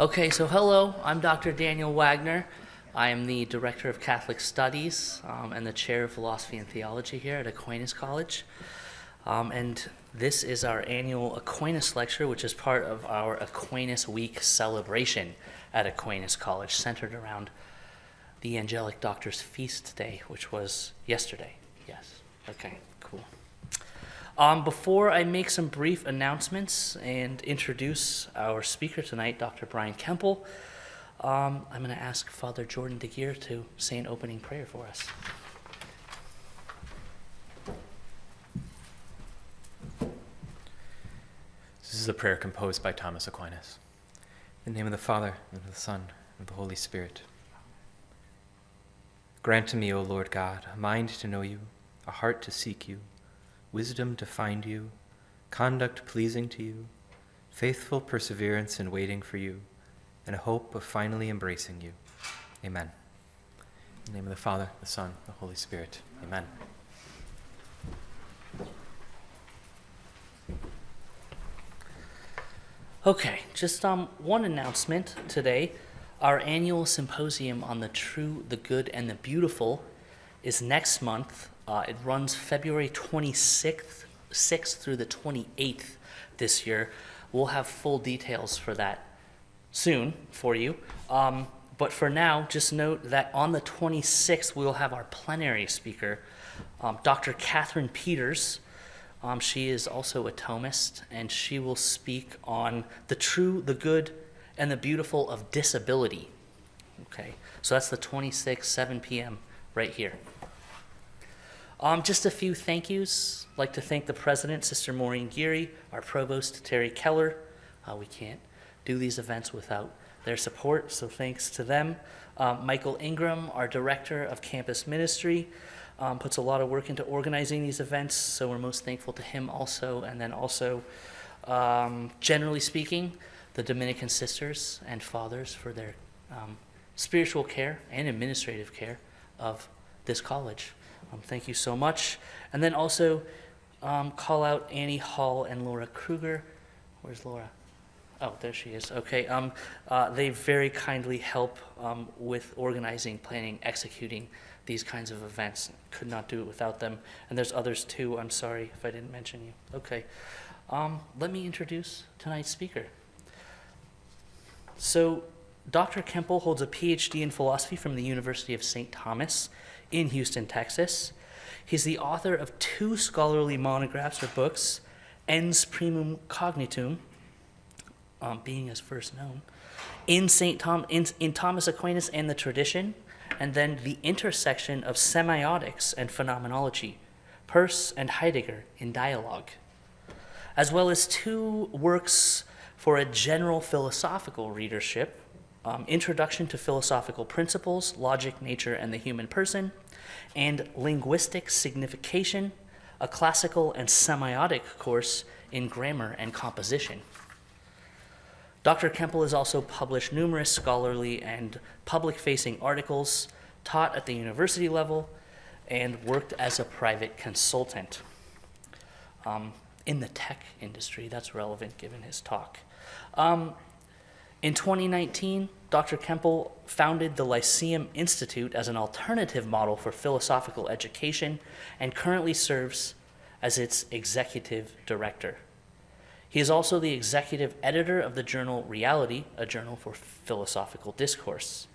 Okay, so hello, I'm Dr. Daniel Wagner. I am the Director of Catholic Studies and the Chair of Philosophy and Theology here at Aquinas College. And this is our annual Aquinas Lecture, which is part of our Aquinas Week celebration at Aquinas College, centered around the Angelic Doctor's Feast Day, which was yesterday. Yes, okay, cool. Before I make some brief announcements and introduce our speaker tonight, Dr. Brian Kemple, I'm going to ask Father Jordan DeGeer to say an opening prayer for us. This is a prayer composed by Thomas Aquinas. In the name of the Father, and of the Son, and of the Holy Spirit. Grant to me, O Lord God, a mind to know you, a heart to seek you, wisdom to find you, conduct pleasing to you, faithful perseverance in waiting for you, and a hope of finally embracing you. Amen. In the name of the Father, the Son, the Holy Spirit. Amen. Okay, just one announcement today. Our annual symposium on the true, the good, and the beautiful is next month. It runs February 26th through the 28th this year. We'll have full details for that soon for you. But for now, just note that on the 26th, we will have our plenary speaker, Dr. Catherine Peters. She is also a Thomist, and she will speak on the true, the good, and the beautiful of disability. Okay, so that's the 26th, 7 p.m. right here. Just a few thank yous. I'd like to thank the president, Sister Maureen Geary, our provost, Terry Keller. We can't do these events without their support, so thanks to them. Michael Ingram, our director of campus ministry, puts a lot of work into organizing these events, so we're most thankful to him also. And then also, generally speaking, the Dominican sisters and fathers for their spiritual care and administrative care of this college. Thank you so much. And then also call out Annie Hall and Laura Kruger. Where's Laura? Oh, there she is. Okay. They very kindly help with organizing, planning, executing these kinds of events. Could not do it without them. And there's others too. I'm sorry if I didn't mention you. Okay. Let me introduce tonight's speaker. So, Dr. Kemple holds a PhD in philosophy from the University of St. Thomas in Houston, Texas. He's the author of 2 scholarly monographs or books, Ens Primum Cognitum, being as first known, in Thomas Aquinas and the Tradition, and then The Intersection of Semiotics and Phenomenology, Peirce and Heidegger in Dialogue, as well as 2 works for a general philosophical readership, Introduction to Philosophical Principles, Logic, Nature, and the Human Person, and Linguistic Signification, a classical and semiotic course in grammar and composition. Dr. Kemple has also published numerous scholarly and public-facing articles, taught at the university level, and worked as a private consultant in the tech industry. That's relevant given his talk. In 2019, Dr. Kemple founded the Lyceum Institute as an alternative model for philosophical education and currently serves as its executive director. He is also the executive editor of the journal Reality, a journal for philosophical discourse.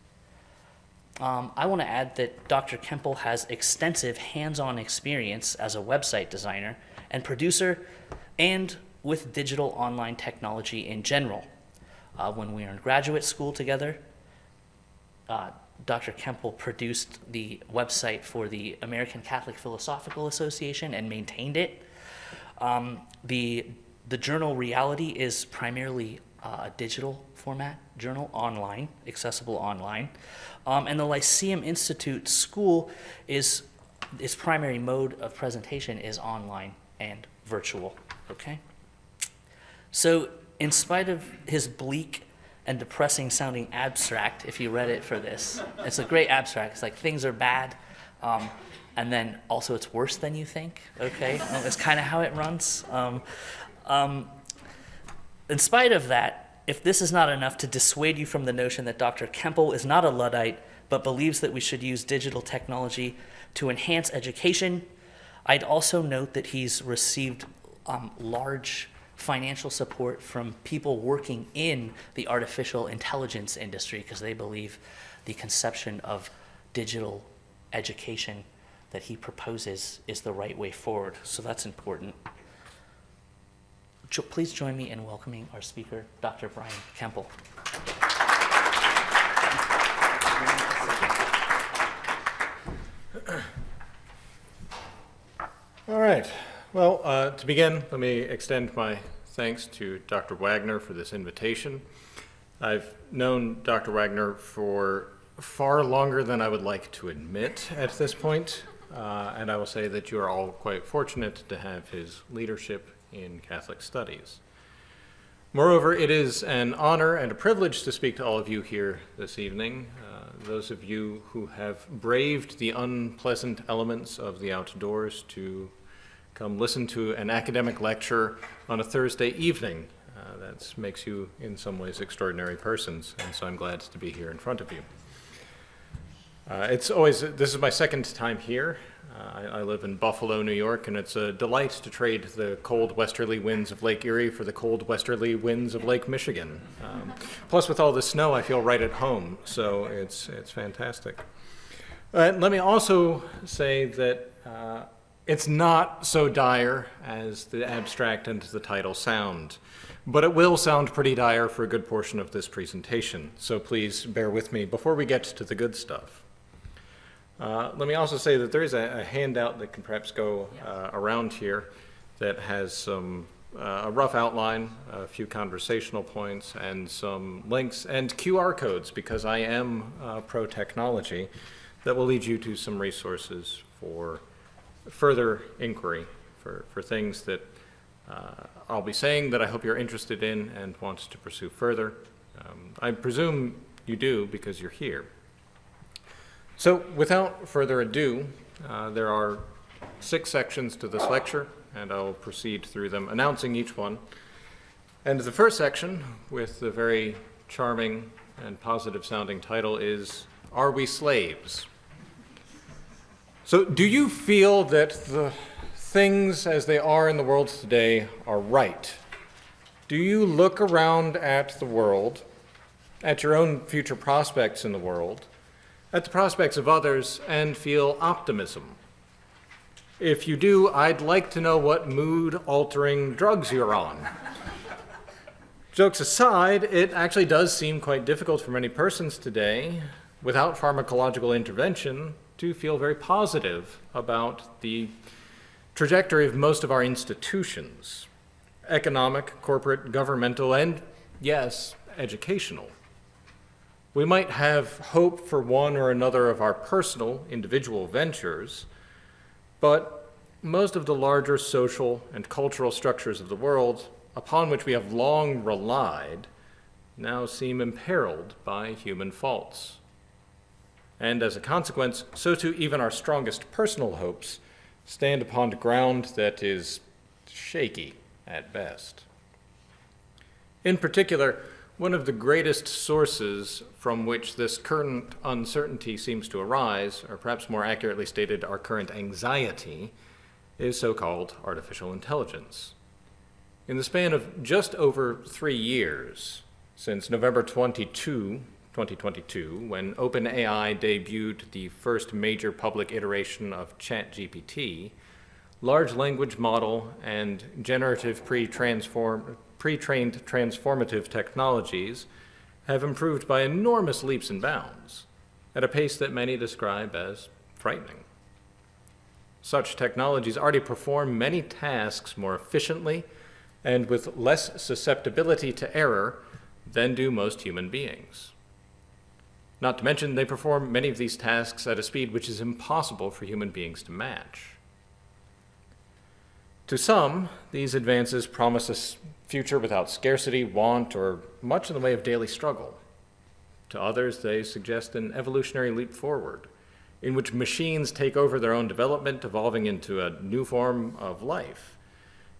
I want to add that Dr. Kemple has extensive hands-on experience as a website designer and producer and with digital online technology in general. When we were in graduate school together, Dr. Kemple produced the website for the American Catholic Philosophical Association and maintained it. The journal Reality is primarily a digital format journal, online, accessible online. And the Lyceum Institute School its primary mode of presentation is online and virtual, okay? So in spite of his bleak and depressing sounding abstract, if you read it for this, it's a great abstract. It's like things are bad, and then also it's worse than you think, okay? It's kind of how it runs. In spite of that, If this is not enough to dissuade you from the notion that Dr. Kemple is not a Luddite, but believes that we should use digital technology to enhance education, I'd also note that he's received large financial support from people working in the artificial intelligence industry because they believe the conception of digital education that he proposes is the right way forward. So that's important. Please join me in welcoming our speaker, Dr. Brian Kemple. All right. Well, to begin, let me extend my thanks to Dr. Wagner for this invitation. I've known Dr. Wagner for far longer than I would like to admit at this point, and I will say that you are all quite fortunate to have his leadership in Catholic studies. Moreover, it is an honor and a privilege to speak to all of you here this evening, those of you who have braved the unpleasant elements of the outdoors to come listen to an academic lecture on a Thursday evening. That makes you, in some ways, extraordinary persons, and so I'm glad to be here in front of you. This is my second time here. I live in Buffalo, New York, and it's a delight to trade the cold westerly winds of Lake Erie for the cold westerly winds of Lake Michigan. Plus, with all the snow, I feel right at home, so it's fantastic. Let me also say that it's not so dire as the abstract and the title sound, but it will sound pretty dire for a good portion of this presentation, so please bear with me before we get to the good stuff. Let me also say that there is a handout that can perhaps go around here that has a rough outline, a few conversational points, and some links and QR codes, because I am pro-technology, that will lead you to some resources for further inquiry, for things that I'll be saying that I hope you're interested in and want to pursue further. I presume you do because you're here. So without further ado, there are 6 sections to this lecture, and I'll proceed through them, announcing each one. And the first section, with the very charming and positive sounding title, is Are We Slaves? So do you feel that the things as they are in the world today are right? Do you look around at the world, at your own future prospects in the world, at the prospects of others, and feel optimism? If you do, I'd like to know what mood-altering drugs you're on. Jokes aside, it actually does seem quite difficult for many persons today, without pharmacological intervention, to feel very positive about the trajectory of most of our institutions, economic, corporate, governmental, and, yes, educational. We might have hope for one or another of our personal, individual ventures, but most of the larger social and cultural structures of the world, upon which we have long relied, now seem imperiled by human faults. And as a consequence, so too even our strongest personal hopes stand upon ground that is shaky at best. In particular, one of the greatest sources from which this current uncertainty seems to arise, or perhaps more accurately stated, our current anxiety, is so-called artificial intelligence. In the span of just over 3 years, since November 22, 2022, when OpenAI debuted the first major public iteration of ChatGPT, large language model and generative pre-trained transformative technologies have improved by enormous leaps and bounds, at a pace that many describe as frightening. Such technologies already perform many tasks more efficiently and with less susceptibility to error than do most human beings. Not to mention, they perform many of these tasks at a speed which is impossible for human beings to match. To some, these advances promise a future without scarcity, want, or much in the way of daily struggle. To others, they suggest an evolutionary leap forward, in which machines take over their own development, evolving into a new form of life.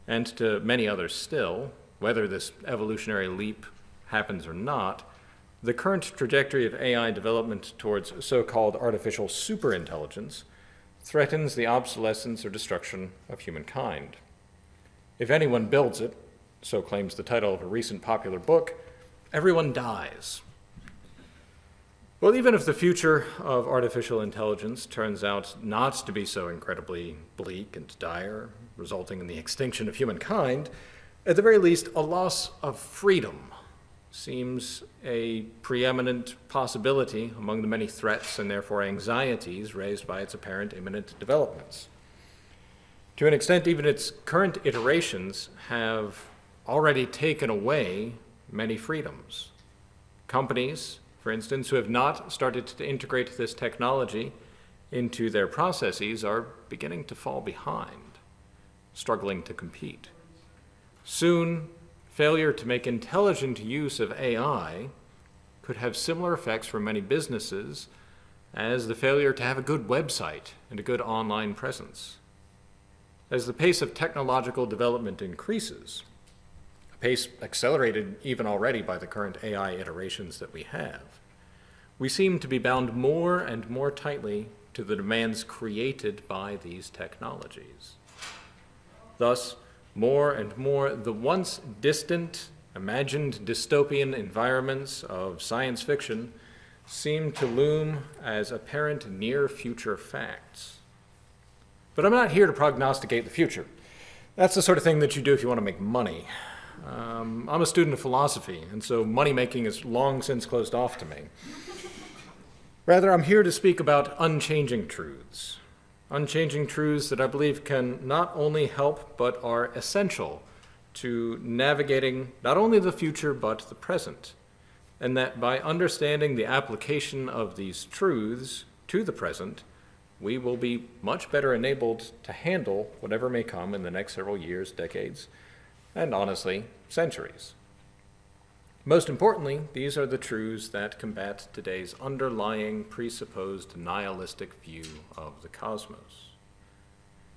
And to many others still, whether this evolutionary leap happens or not, the current trajectory of AI development towards so-called artificial superintelligence threatens the obsolescence or destruction of humankind. If anyone builds it, so claims the title of a recent popular book, everyone dies. Well, even if the future of artificial intelligence turns out not to be so incredibly bleak and dire, resulting in the extinction of humankind, at the very least, a loss of freedom seems a preeminent possibility among the many threats and therefore anxieties raised by its apparent imminent developments. To an extent, even its current iterations have already taken away many freedoms. Companies, for instance, who have not started to integrate this technology into their processes are beginning to fall behind, struggling to compete. Soon, failure to make intelligent use of AI could have similar effects for many businesses as the failure to have a good website and a good online presence. As the pace of technological development increases, a pace accelerated even already by the current AI iterations that we have, we seem to be bound more and more tightly to the demands created by these technologies. Thus, more and more, the once distant, imagined dystopian environments of science fiction seem to loom as apparent near-future facts. But I'm not here to prognosticate the future. That's the sort of thing that you do if you want to make money. I'm a student of philosophy, and so money-making is long since closed off to me. Rather, I'm here to speak about unchanging truths that I believe can not only help but are essential to navigating not only the future but the present, and that by understanding the application of these truths to the present, we will be much better enabled to handle whatever may come in the next several years, decades, and honestly, centuries. Most importantly, these are the truths that combat today's underlying presupposed nihilistic view of the cosmos.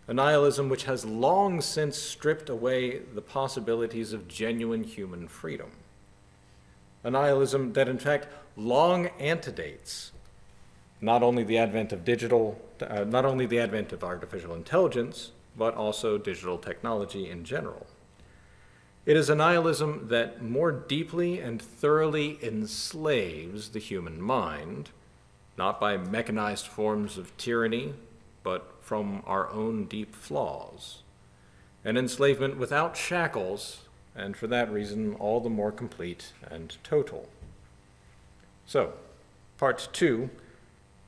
A nihilism which has long since stripped away the possibilities of genuine human freedom. A nihilism that in fact long antedates not only the advent of artificial intelligence, but also digital technology in general. It is a nihilism that more deeply and thoroughly enslaves the human mind, not by mechanized forms of tyranny, but from our own deep flaws. An enslavement without shackles, and for that reason, all the more complete and total. So, part 2,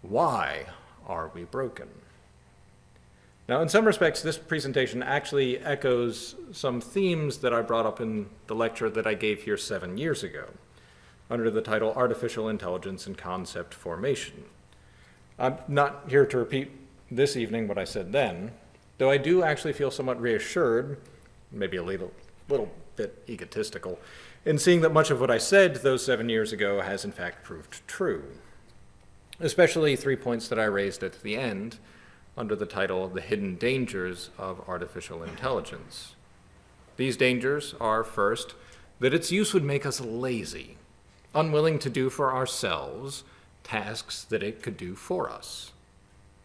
why are we broken? Now, in some respects, this presentation actually echoes some themes that I brought up in the lecture that I gave here 7 years ago, under the title Artificial Intelligence and Concept Formation. I'm not here to repeat this evening what I said then, though I do actually feel somewhat reassured, maybe a little bit egotistical, in seeing that much of what I said those 7 years ago has in fact proved true, especially 3 points that I raised at the end, under the title The Hidden Dangers of Artificial Intelligence. These dangers are, first, that its use would make us lazy, unwilling to do for ourselves tasks that it could do for us.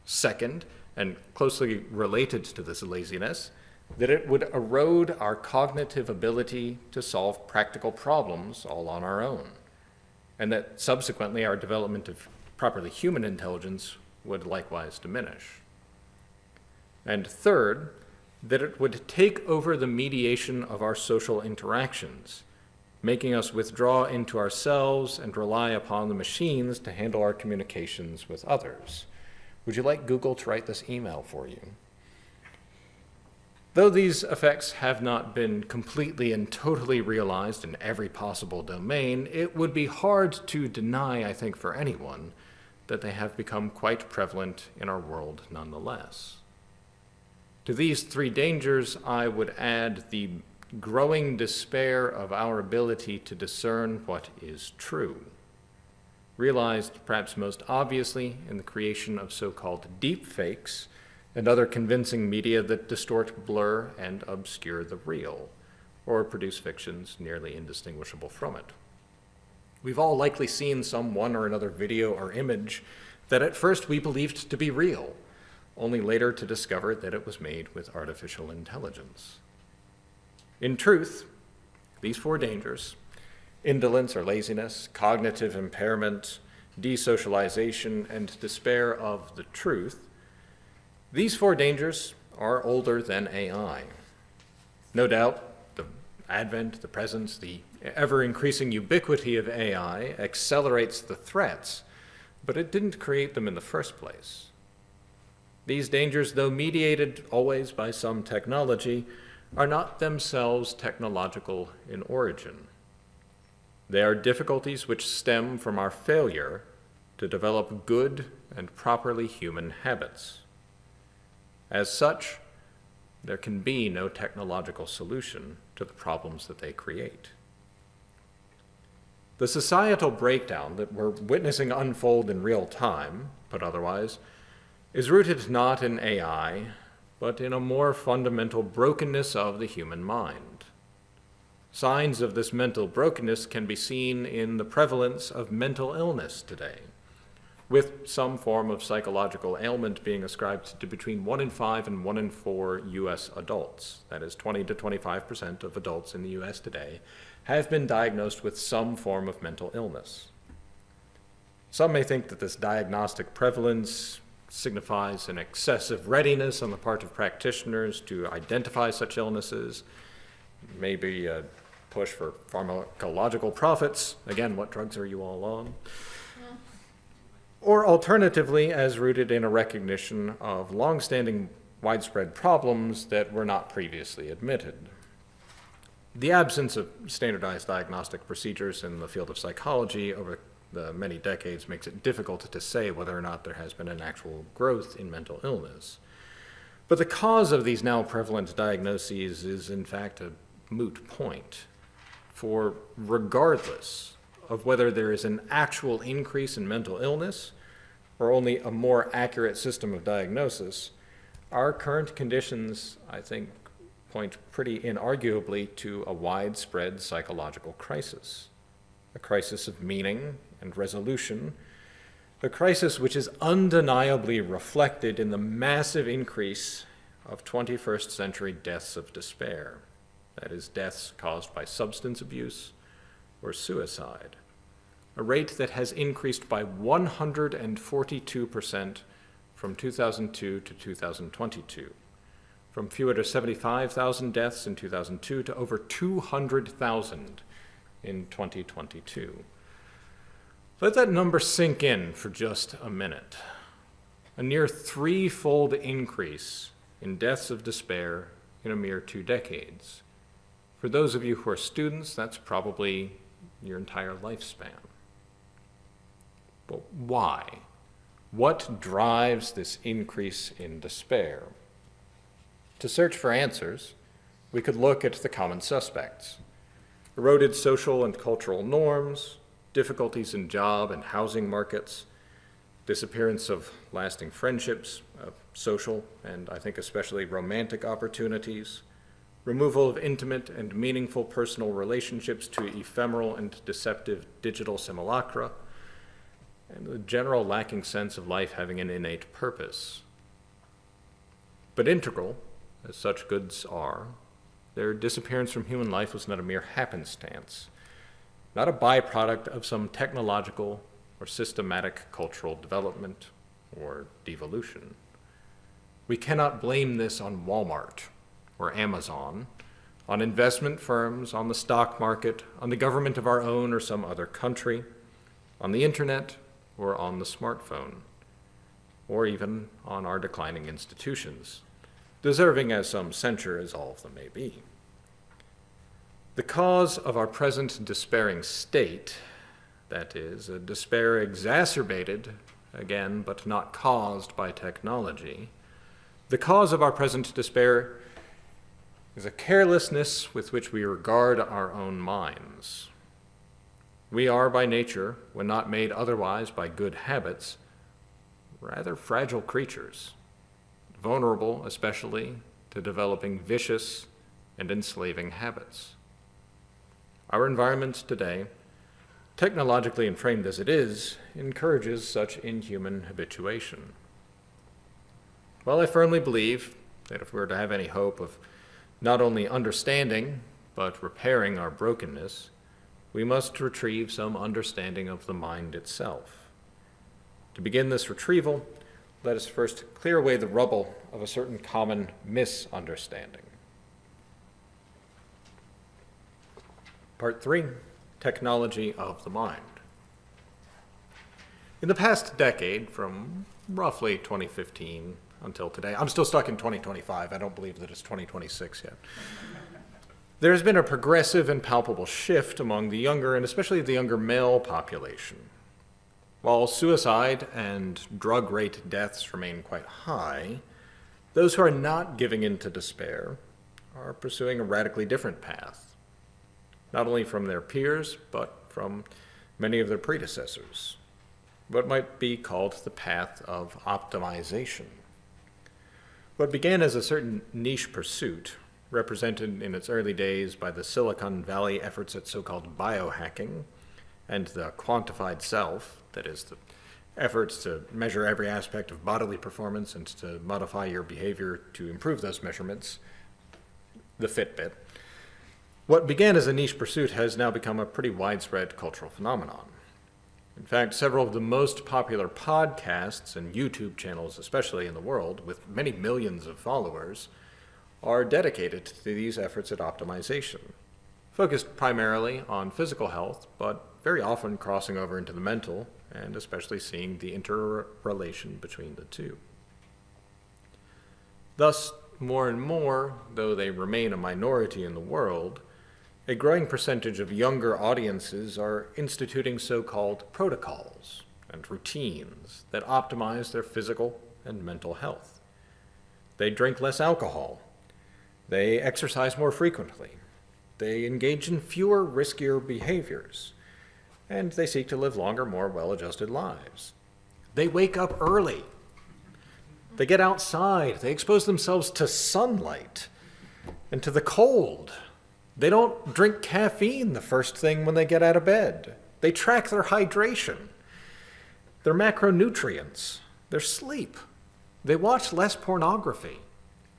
Second, and closely related to this laziness, that it would erode our cognitive ability to solve practical problems all on our own, and that subsequently our development of properly human intelligence would likewise diminish. And third, that it would take over the mediation of our social interactions, making us withdraw into ourselves and rely upon the machines to handle our communications with others. Would you like Google to write this email for you? Though these effects have not been completely and totally realized in every possible domain, it would be hard to deny, I think, for anyone, that they have become quite prevalent in our world nonetheless. To these 3 dangers, I would add the growing despair of our ability to discern what is true, realized perhaps most obviously in the creation of so-called deep fakes and other convincing media that distort, blur, and obscure the real, or produce fictions nearly indistinguishable from it. We've all likely seen some one or another video or image that at first we believed to be real, only later to discover that it was made with artificial intelligence. In truth, these four dangers, indolence or laziness, cognitive impairment, desocialization, and despair of the truth, these four dangers are older than AI. No doubt, the advent, the presence, the ever-increasing ubiquity of AI accelerates the threats, but it didn't create them in the first place. These dangers, though mediated always by some technology, are not themselves technological in origin. They are difficulties which stem from our failure to develop good and properly human habits. As such, there can be no technological solution to the problems that they create. The societal breakdown that we're witnessing unfold in real time, put otherwise, is rooted not in AI, but in a more fundamental brokenness of the human mind. Signs of this mental brokenness can be seen in the prevalence of mental illness today, with some form of psychological ailment being ascribed to between 1 in 5 and 1 in 4 U.S. adults. That is, 20 to 25% of adults in the U.S. today have been diagnosed with some form of mental illness. Some may think that this diagnostic prevalence signifies an excessive readiness on the part of practitioners to identify such illnesses, maybe a push for pharmacological profits. Again, what drugs are you all on? Or alternatively, as rooted in a recognition of long-standing widespread problems that were not previously admitted. The absence of standardized diagnostic procedures in the field of psychology over the many decades makes it difficult to say whether or not there has been an actual growth in mental illness. But the cause of these now prevalent diagnoses is in fact a moot point, for regardless of whether there is an actual increase in mental illness or only a more accurate system of diagnosis, our current conditions, I think, point pretty inarguably to a widespread psychological crisis, a crisis of meaning and resolution, a crisis which is undeniably reflected in the massive increase of 21st century deaths of despair, that is, deaths caused by substance abuse or suicide, a rate that has increased by 142% from 2002 to 2022, from fewer to 75,000 deaths in 2002 to over 200,000 in 2022. Let that number sink in for just a minute. A near threefold increase in deaths of despair in a mere 2 decades. For those of you who are students, that's probably your entire lifespan. But why? What drives this increase in despair? To search for answers, we could look at the common suspects: eroded social and cultural norms, difficulties in job and housing markets, disappearance of lasting friendships, of social and I think especially romantic opportunities, removal of intimate and meaningful personal relationships to ephemeral and deceptive digital simulacra, and the general lacking sense of life having an innate purpose. But integral, as such goods are, their disappearance from human life was not a mere happenstance, not a byproduct of some technological or systematic cultural development or devolution. We cannot blame this on Walmart or Amazon, on investment firms, on the stock market, on the government of our own or some other country, on the internet or on the smartphone, or even on our declining institutions, deserving as some censure as all of them may be. The cause of our present despairing state, that is, a despair exacerbated, again, but not caused by technology, the cause of our present despair is a carelessness with which we regard our own minds. We are by nature, when not made otherwise by good habits, rather fragile creatures, vulnerable especially to developing vicious and enslaving habits. Our environment today technologically and framed as it is, encourages such inhuman habituation. Well, I firmly believe that if we were to have any hope of not only understanding, but repairing our brokenness, we must retrieve some understanding of the mind itself. To begin this retrieval, let us first clear away the rubble of a certain common misunderstanding. Part 3, Technology of the Mind. In the past decade, from roughly 2015 until today, I'm still stuck in 2025, I don't believe that it's 2026 yet. There has been a progressive and palpable shift among the younger, and especially the younger male population. While suicide and drug rate deaths remain quite high, those who are not giving in to despair are pursuing a radically different path, not only from their peers, but from many of their predecessors, what might be called the path of optimization. What began as a certain niche pursuit, represented in its early days by the Silicon Valley efforts at so-called biohacking and the quantified self, that is, the efforts to measure every aspect of bodily performance and to modify your behavior to improve those measurements, the Fitbit. What began as a niche pursuit has now become a pretty widespread cultural phenomenon. In fact, several of the most popular podcasts and YouTube channels, especially in the world, with many millions of followers, are dedicated to these efforts at optimization, focused primarily on physical health, but very often crossing over into the mental, and especially seeing the interrelation between the two. Thus, more and more, though they remain a minority in the world, a growing percentage of younger audiences are instituting so-called protocols and routines that optimize their physical and mental health. They drink less alcohol. They exercise more frequently. They engage in fewer, riskier behaviors. And they seek to live longer, more well-adjusted lives. They wake up early. They get outside. They expose themselves to sunlight and to the cold. They don't drink caffeine the first thing when they get out of bed. They track their hydration, their macronutrients, their sleep. They watch less pornography.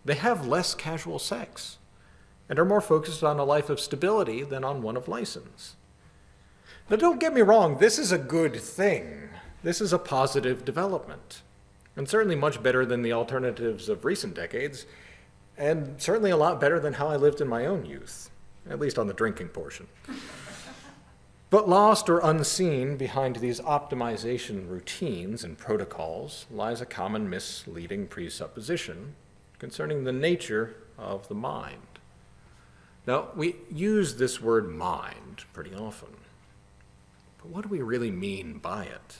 They have less casual sex and are more focused on a life of stability than on one of license. Now, don't get me wrong, this is a good thing. This is a positive development, and certainly much better than the alternatives of recent decades, and certainly a lot better than how I lived in my own youth, at least on the drinking portion. But lost or unseen behind these optimization routines and protocols lies a common misleading presupposition concerning the nature of the mind. Now, we use this word mind pretty often, but what do we really mean by it?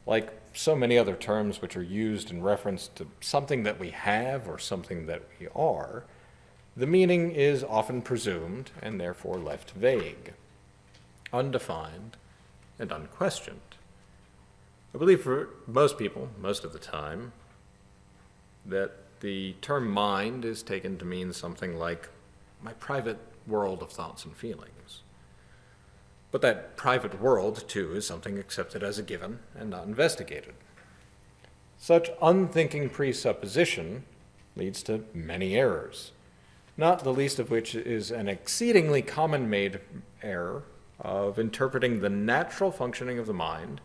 Like so many other terms which are used in reference to something that we have or something that we are, the meaning is often presumed and therefore left vague, undefined, and unquestioned. I believe for most people, most of the time, that the term mind is taken to mean something like my private world of thoughts and feelings. But that private world, too, is something accepted as a given and not investigated. Such unthinking presupposition leads to many errors, not the least of which is an exceedingly common-made error of interpreting the natural functioning of the mind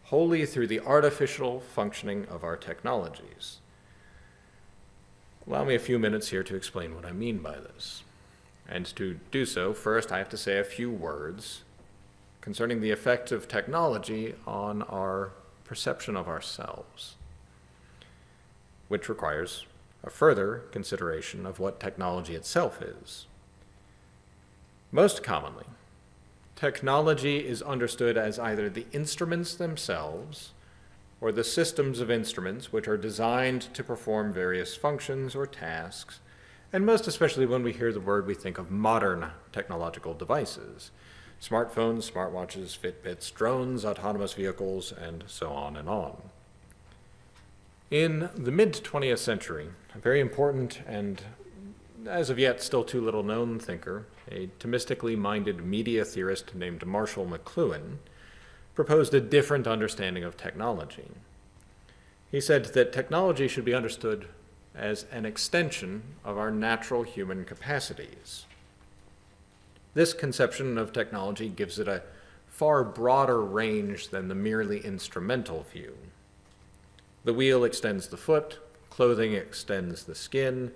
wholly through the artificial functioning of our technologies. Allow me a few minutes here to explain what I mean by this. And to do so, first I have to say a few words concerning the effect of technology on our perception of ourselves, which requires a further consideration of what technology itself is. Most commonly, technology is understood as either the instruments themselves or the systems of instruments which are designed to perform various functions or tasks, and most especially when we hear the word, we think of modern technological devices, smartphones, smartwatches, Fitbits, drones, autonomous vehicles, and so on and on. In the mid-20th century, a very important and as of yet still too little known thinker, a Thomistically minded media theorist named Marshall McLuhan, proposed a different understanding of technology. He said that technology should be understood as an extension of our natural human capacities. This conception of technology gives it a far broader range than the merely instrumental view. The wheel extends the foot, clothing extends the skin,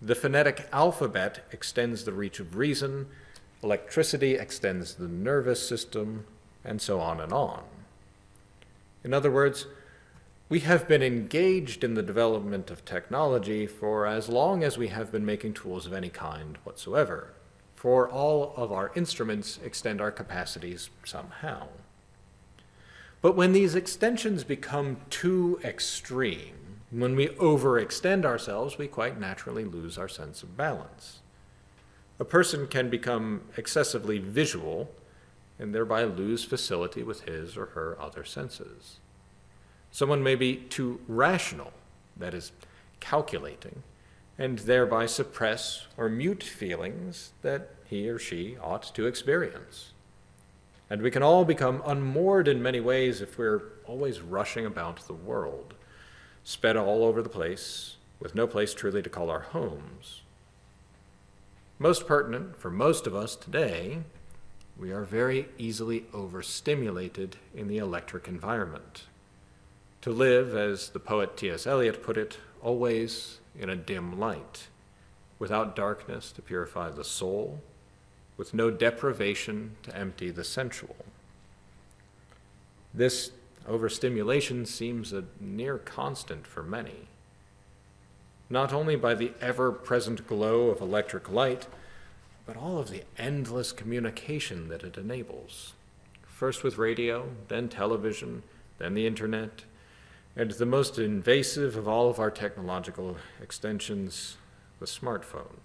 the phonetic alphabet extends the reach of reason, electricity extends the nervous system, and so on and on. In other words, we have been engaged in the development of technology for as long as we have been making tools of any kind whatsoever, for all of our instruments extend our capacities somehow. But when these extensions become too extreme, when we overextend ourselves, we quite naturally lose our sense of balance. A person can become excessively visual and thereby lose facility with his or her other senses. Someone may be too rational, that is, calculating, and thereby suppress or mute feelings that he or she ought to experience. And we can all become unmoored in many ways if we're always rushing about the world, sped all over the place, with no place truly to call our homes. Most pertinent for most of us today, we are very easily overstimulated in the electric environment. To live, as the poet T.S. Eliot put it, always in a dim light, without darkness to purify the soul, with no deprivation to empty the sensual. This overstimulation seems a near constant for many, not only by the ever-present glow of electric light, but all of the endless communication that it enables, first with radio, then television, then the internet, and the most invasive of all of our technological extensions, the smartphone.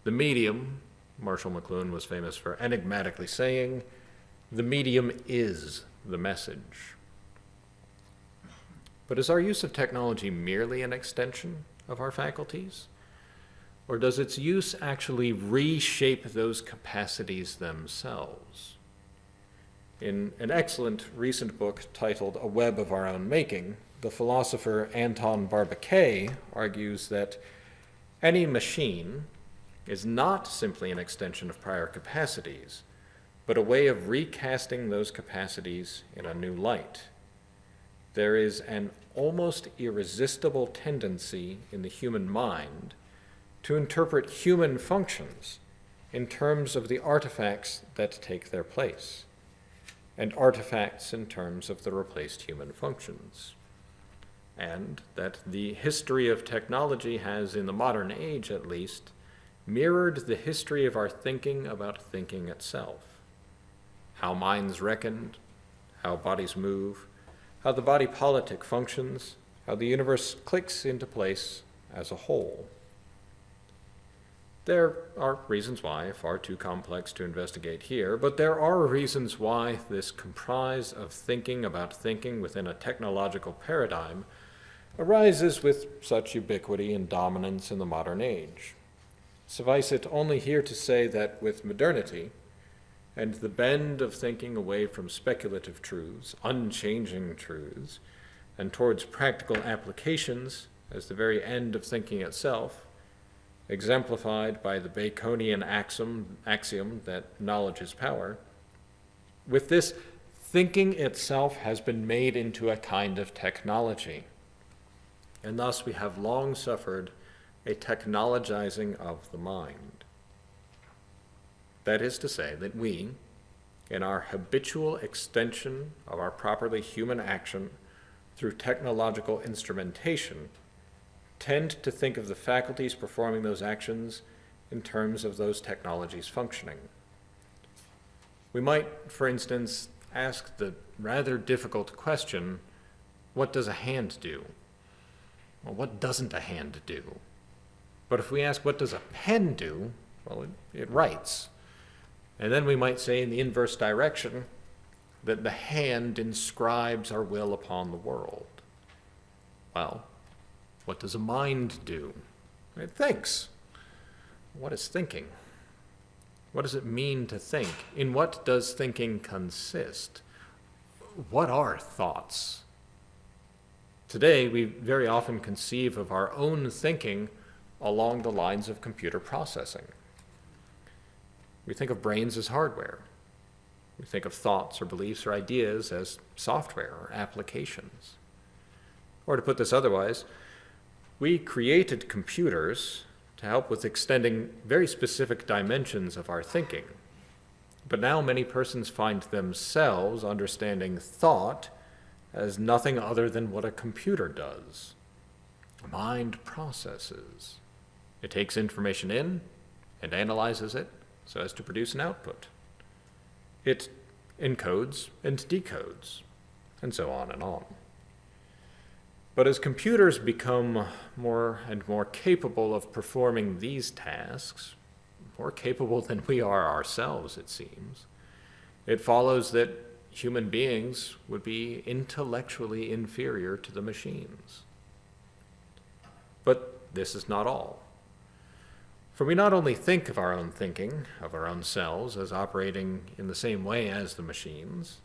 The medium, Marshall McLuhan was famous for enigmatically saying, the medium is the message. But is our use of technology merely an extension of our faculties? Or does its use actually reshape those capacities themselves? In an excellent recent book titled A Web of Our Own Making, the philosopher Anton Barbacay argues that any machine is not simply an extension of prior capacities, but a way of recasting those capacities in a new light. There is an almost irresistible tendency in the human mind to interpret human functions in terms of the artifacts that take their place, and artifacts in terms of the replaced human functions. And that the history of technology has, in the modern age at least, mirrored the history of our thinking about thinking itself. How minds reckoned, how bodies move, how the body politic functions, how the universe clicks into place as a whole. There are reasons why, far too complex to investigate here, but there are reasons why this comprise of thinking about thinking within a technological paradigm arises with such ubiquity and dominance in the modern age. Suffice it only here to say that with modernity, and the bend of thinking away from speculative truths, unchanging truths, and towards practical applications as the very end of thinking itself, exemplified by the Baconian axiom that knowledge is power, with this, thinking itself has been made into a kind of technology, and thus we have long suffered a technologizing of the mind. That is to say that we, in our habitual extension of our properly human action through technological instrumentation, tend to think of the faculties performing those actions in terms of those technologies functioning. We might, for instance, ask the rather difficult question, what does a hand do? Well, what doesn't a hand do? But if we ask, what does a pen do? Well, it writes. And then we might say in the inverse direction that the hand inscribes our will upon the world. Well, what does a mind do? It thinks. What is thinking? What does it mean to think? In what does thinking consist? What are thoughts? Today, we very often conceive of our own thinking along the lines of computer processing. We think of brains as hardware. We think of thoughts or beliefs or ideas as software or applications. Or to put this otherwise, we created computers to help with extending very specific dimensions of our thinking. But now many persons find themselves understanding thought as nothing other than what a computer does. Mind processes. It takes information in and analyzes it so as to produce an output. It encodes and decodes, and so on and on. But as computers become more and more capable of performing these tasks, more capable than we are ourselves, it seems, it follows that human beings would be intellectually inferior to the machines. But this is not all. For we not only think of our own thinking, of our own selves, as operating in the same way as the machines,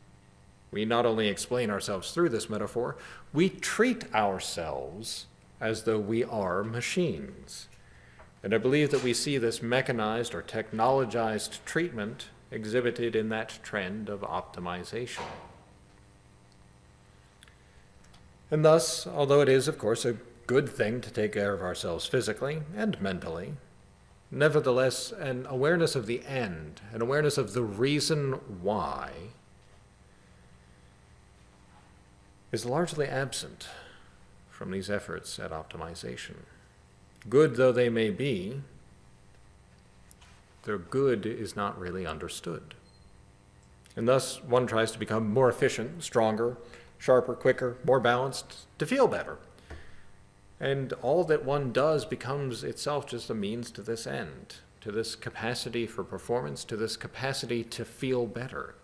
we not only explain ourselves through this metaphor, we treat ourselves as though we are machines. And I believe that we see this mechanized or technologized treatment exhibited in that trend of optimization. And thus, although it is, of course, a good thing to take care of ourselves physically and mentally, nevertheless, an awareness of the end, an awareness of the reason why, is largely absent from these efforts at optimization. Good though they may be, their good is not really understood. And thus, one tries to become more efficient, stronger, sharper, quicker, more balanced, to feel better. And all that one does becomes itself just a means to this end, to this capacity for performance, to this capacity to feel better.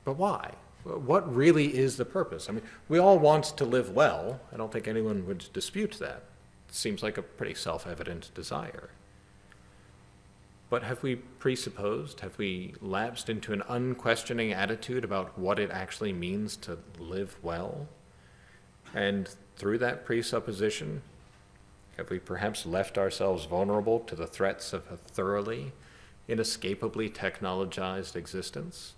But why? What really is the purpose? I mean, we all want to live well. I don't think anyone would dispute that. It seems like a pretty self-evident desire. But have we presupposed, have we lapsed into an unquestioning attitude about what it actually means to live well? And through that presupposition, have we perhaps left ourselves vulnerable to the threats of a thoroughly, inescapably technologized existence?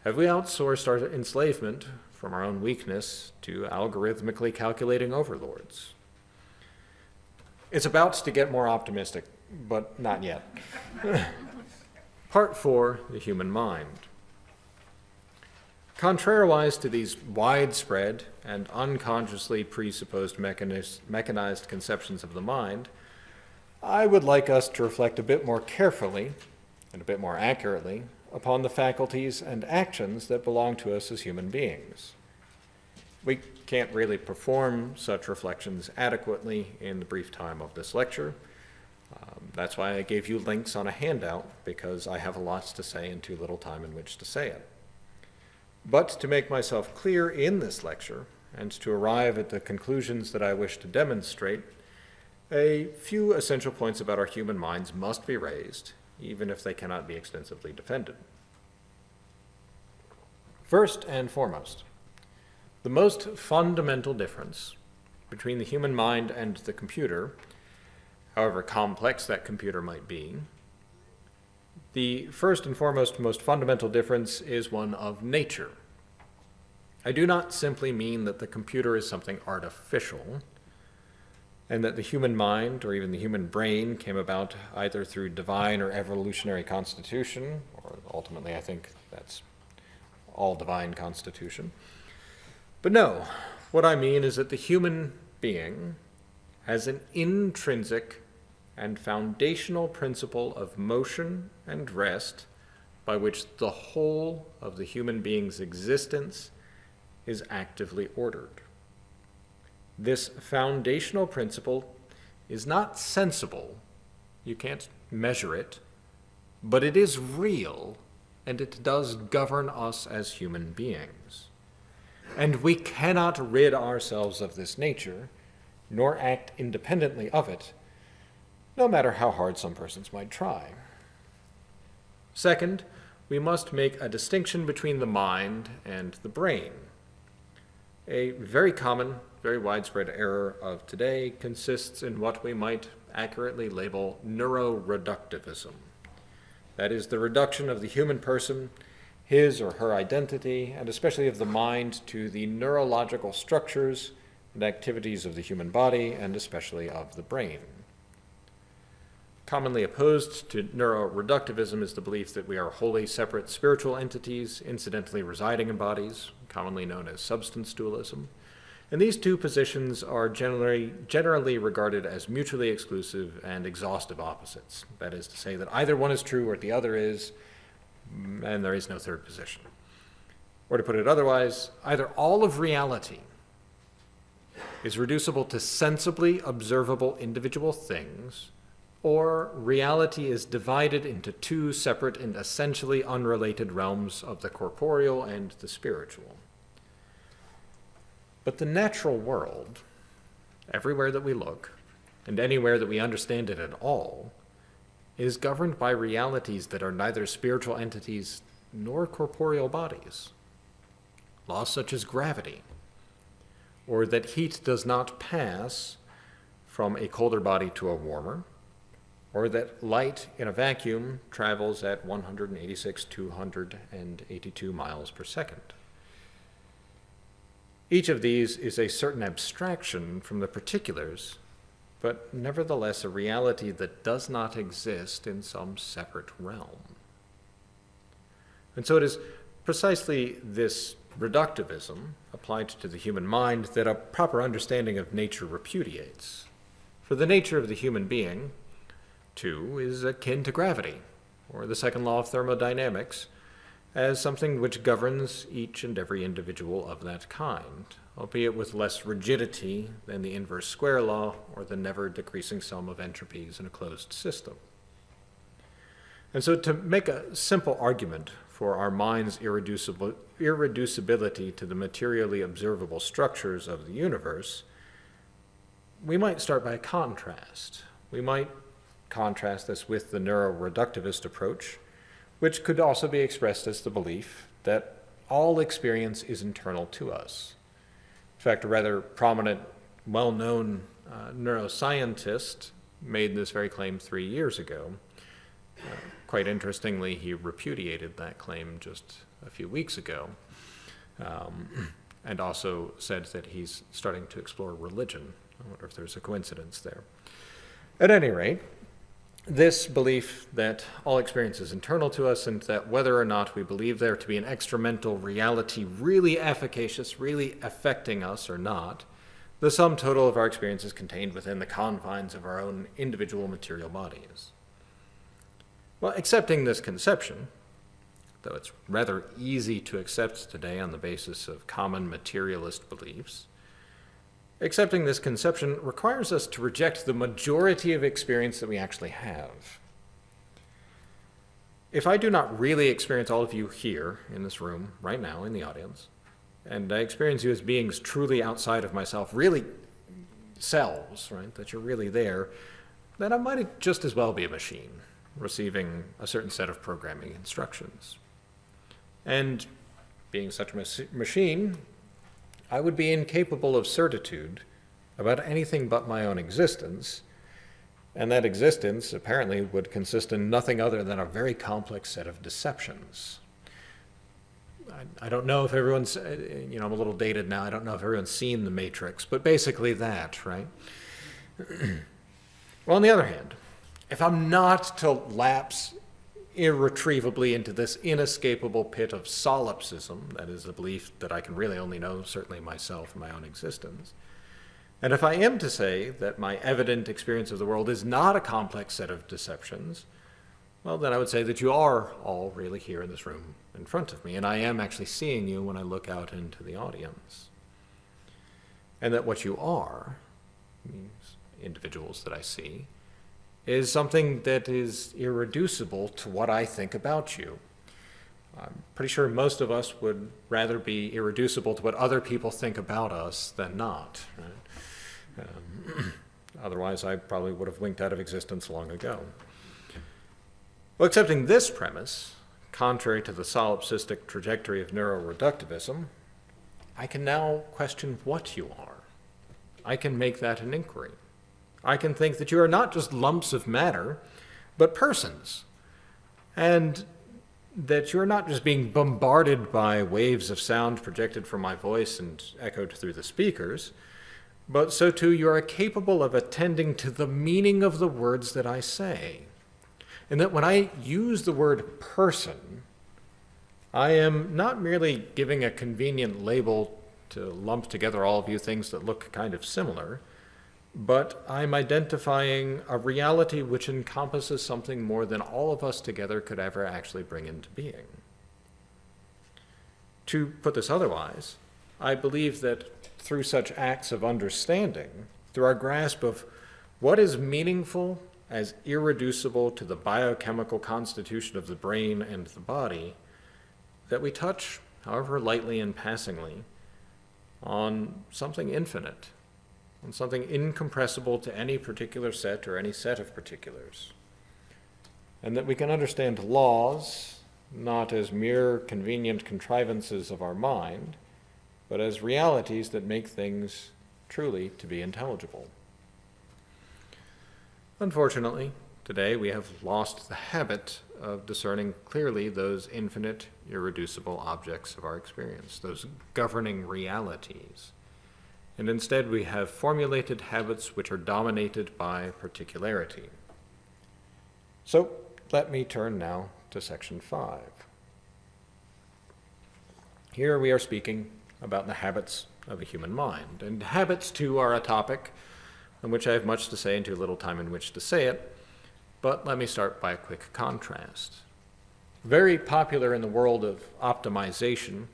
Have we outsourced our enslavement from our own weakness to algorithmically calculating overlords? It's about to get more optimistic, but not yet. Part 4, the human mind. Contrariwise to these widespread and unconsciously presupposed mechanized conceptions of the mind, I would like us to reflect a bit more carefully and a bit more accurately upon the faculties and actions that belong to us as human beings. We can't really perform such reflections adequately in the brief time of this lecture. That's why I gave you links on a handout, because I have a lot to say and too little time in which to say it. But to make myself clear in this lecture, and to arrive at the conclusions that I wish to demonstrate, a few essential points about our human minds must be raised, even if they cannot be extensively defended. First and foremost, the most fundamental difference between the human mind and the computer, however complex that computer might be, the first and foremost most fundamental difference is one of nature. I do not simply mean that the computer is something artificial, and that the human mind or even the human brain came about either through divine or evolutionary constitution, or ultimately I think that's all divine constitution. But no, what I mean is that the human being has an intrinsic and foundational principle of motion and rest by which the whole of the human being's existence is actively ordered. This foundational principle is not sensible, you can't measure it, but it is real, and it does govern us as human beings. And we cannot rid ourselves of this nature nor act independently of it, no matter how hard some persons might try. Second, we must make a distinction between the mind and the brain. A very common, very widespread error of today consists in what we might accurately label neuroreductivism. That is, the reduction of the human person, his or her identity, and especially of the mind, to the neurological structures and activities of the human body, and especially of the brain. Commonly opposed to neuroreductivism is the belief that we are wholly separate spiritual entities incidentally residing in bodies, commonly known as substance dualism. And these two positions are generally regarded as mutually exclusive and exhaustive opposites. That is to say that either one is true or the other is, and there is no third position. Or to put it otherwise, either all of reality is reducible to sensibly observable individual things, or reality is divided into two separate and essentially unrelated realms of the corporeal and the spiritual. But the natural world, everywhere that we look, and anywhere that we understand it at all, is governed by realities that are neither spiritual entities nor corporeal bodies. Laws such as gravity, or that heat does not pass from a colder body to a warmer, or that light in a vacuum travels at 186,282 miles per second. Each of these is a certain abstraction from the particulars, but nevertheless a reality that does not exist in some separate realm. And so it is precisely this reductivism applied to the human mind that a proper understanding of nature repudiates. For the nature of the human being, too, is akin to gravity, or the second law of thermodynamics, as something which governs each and every individual of that kind, albeit with less rigidity than the inverse square law or the never-decreasing sum of entropies in a closed system. And so to make a simple argument for our mind's irreducibility to the materially observable structures of the universe, we might start by a contrast. We might contrast this with the neuroreductivist approach, which could also be expressed as the belief that all experience is internal to us. In fact, a rather prominent, well-known neuroscientist made this very claim 3 years ago. Quite interestingly, he repudiated that claim just a few weeks ago, and also said that he's starting to explore religion. I wonder if there's a coincidence there. At any rate, this belief that all experience is internal to us and that whether or not we believe there to be an extramental reality really efficacious, really affecting us or not, the sum total of our experience is contained within the confines of our own individual material bodies. Well, accepting this conception, though it's rather easy to accept today on the basis of common materialist beliefs, accepting this conception requires us to reject the majority of experience that we actually have. If I do not really experience all of you here in this room, right now, in the audience, and I experience you as beings truly outside of myself, really selves, right, that you're really there, then I might just as well be a machine, receiving a certain set of programming instructions. And being such a machine, I would be incapable of certitude about anything but my own existence, and that existence apparently would consist in nothing other than a very complex set of deceptions. I don't know if everyone's, I'm a little dated now, I don't know if everyone's seen The Matrix, but basically that, right? Well, on the other hand, if I'm not to lapse irretrievably into this inescapable pit of solipsism, that is a belief that I can really only know certainly myself and my own existence, and if I am to say that my evident experience of the world is not a complex set of deceptions, well, then I would say that you are all really here in this room in front of me, and I am actually seeing you when I look out into the audience. And that what you are, these individuals that I see, is something that is irreducible to what I think about you. I'm pretty sure most of us would rather be irreducible to what other people think about us than not. Right? Otherwise, I probably would have winked out of existence long ago. Well, accepting this premise, contrary to the solipsistic trajectory of neuroreductivism, I can now question what you are. I can make that an inquiry. I can think that you are not just lumps of matter, but persons, and that you're not just being bombarded by waves of sound projected from my voice and echoed through the speakers, but so too you are capable of attending to the meaning of the words that I say. And that when I use the word person, I am not merely giving a convenient label to lump together all of you things that look kind of similar, but I'm identifying a reality which encompasses something more than all of us together could ever actually bring into being. To put this otherwise, I believe that through such acts of understanding, through our grasp of what is meaningful as irreducible to the biochemical constitution of the brain and the body, that we touch, however lightly and passingly, on something infinite, on something incompressible to any particular set or any set of particulars. And that we can understand laws not as mere convenient contrivances of our mind, but as realities that make things truly to be intelligible. Unfortunately, today we have lost the habit of discerning clearly those infinite, irreducible objects of our experience, those governing realities. And instead we have formulated habits which are dominated by particularity. So let me turn now to section 5. Here we are speaking about the habits of a human mind. And habits, too, are a topic on which I have much to say and too little time in which to say it. But let me start by a quick contrast. Very popular in the world of optimization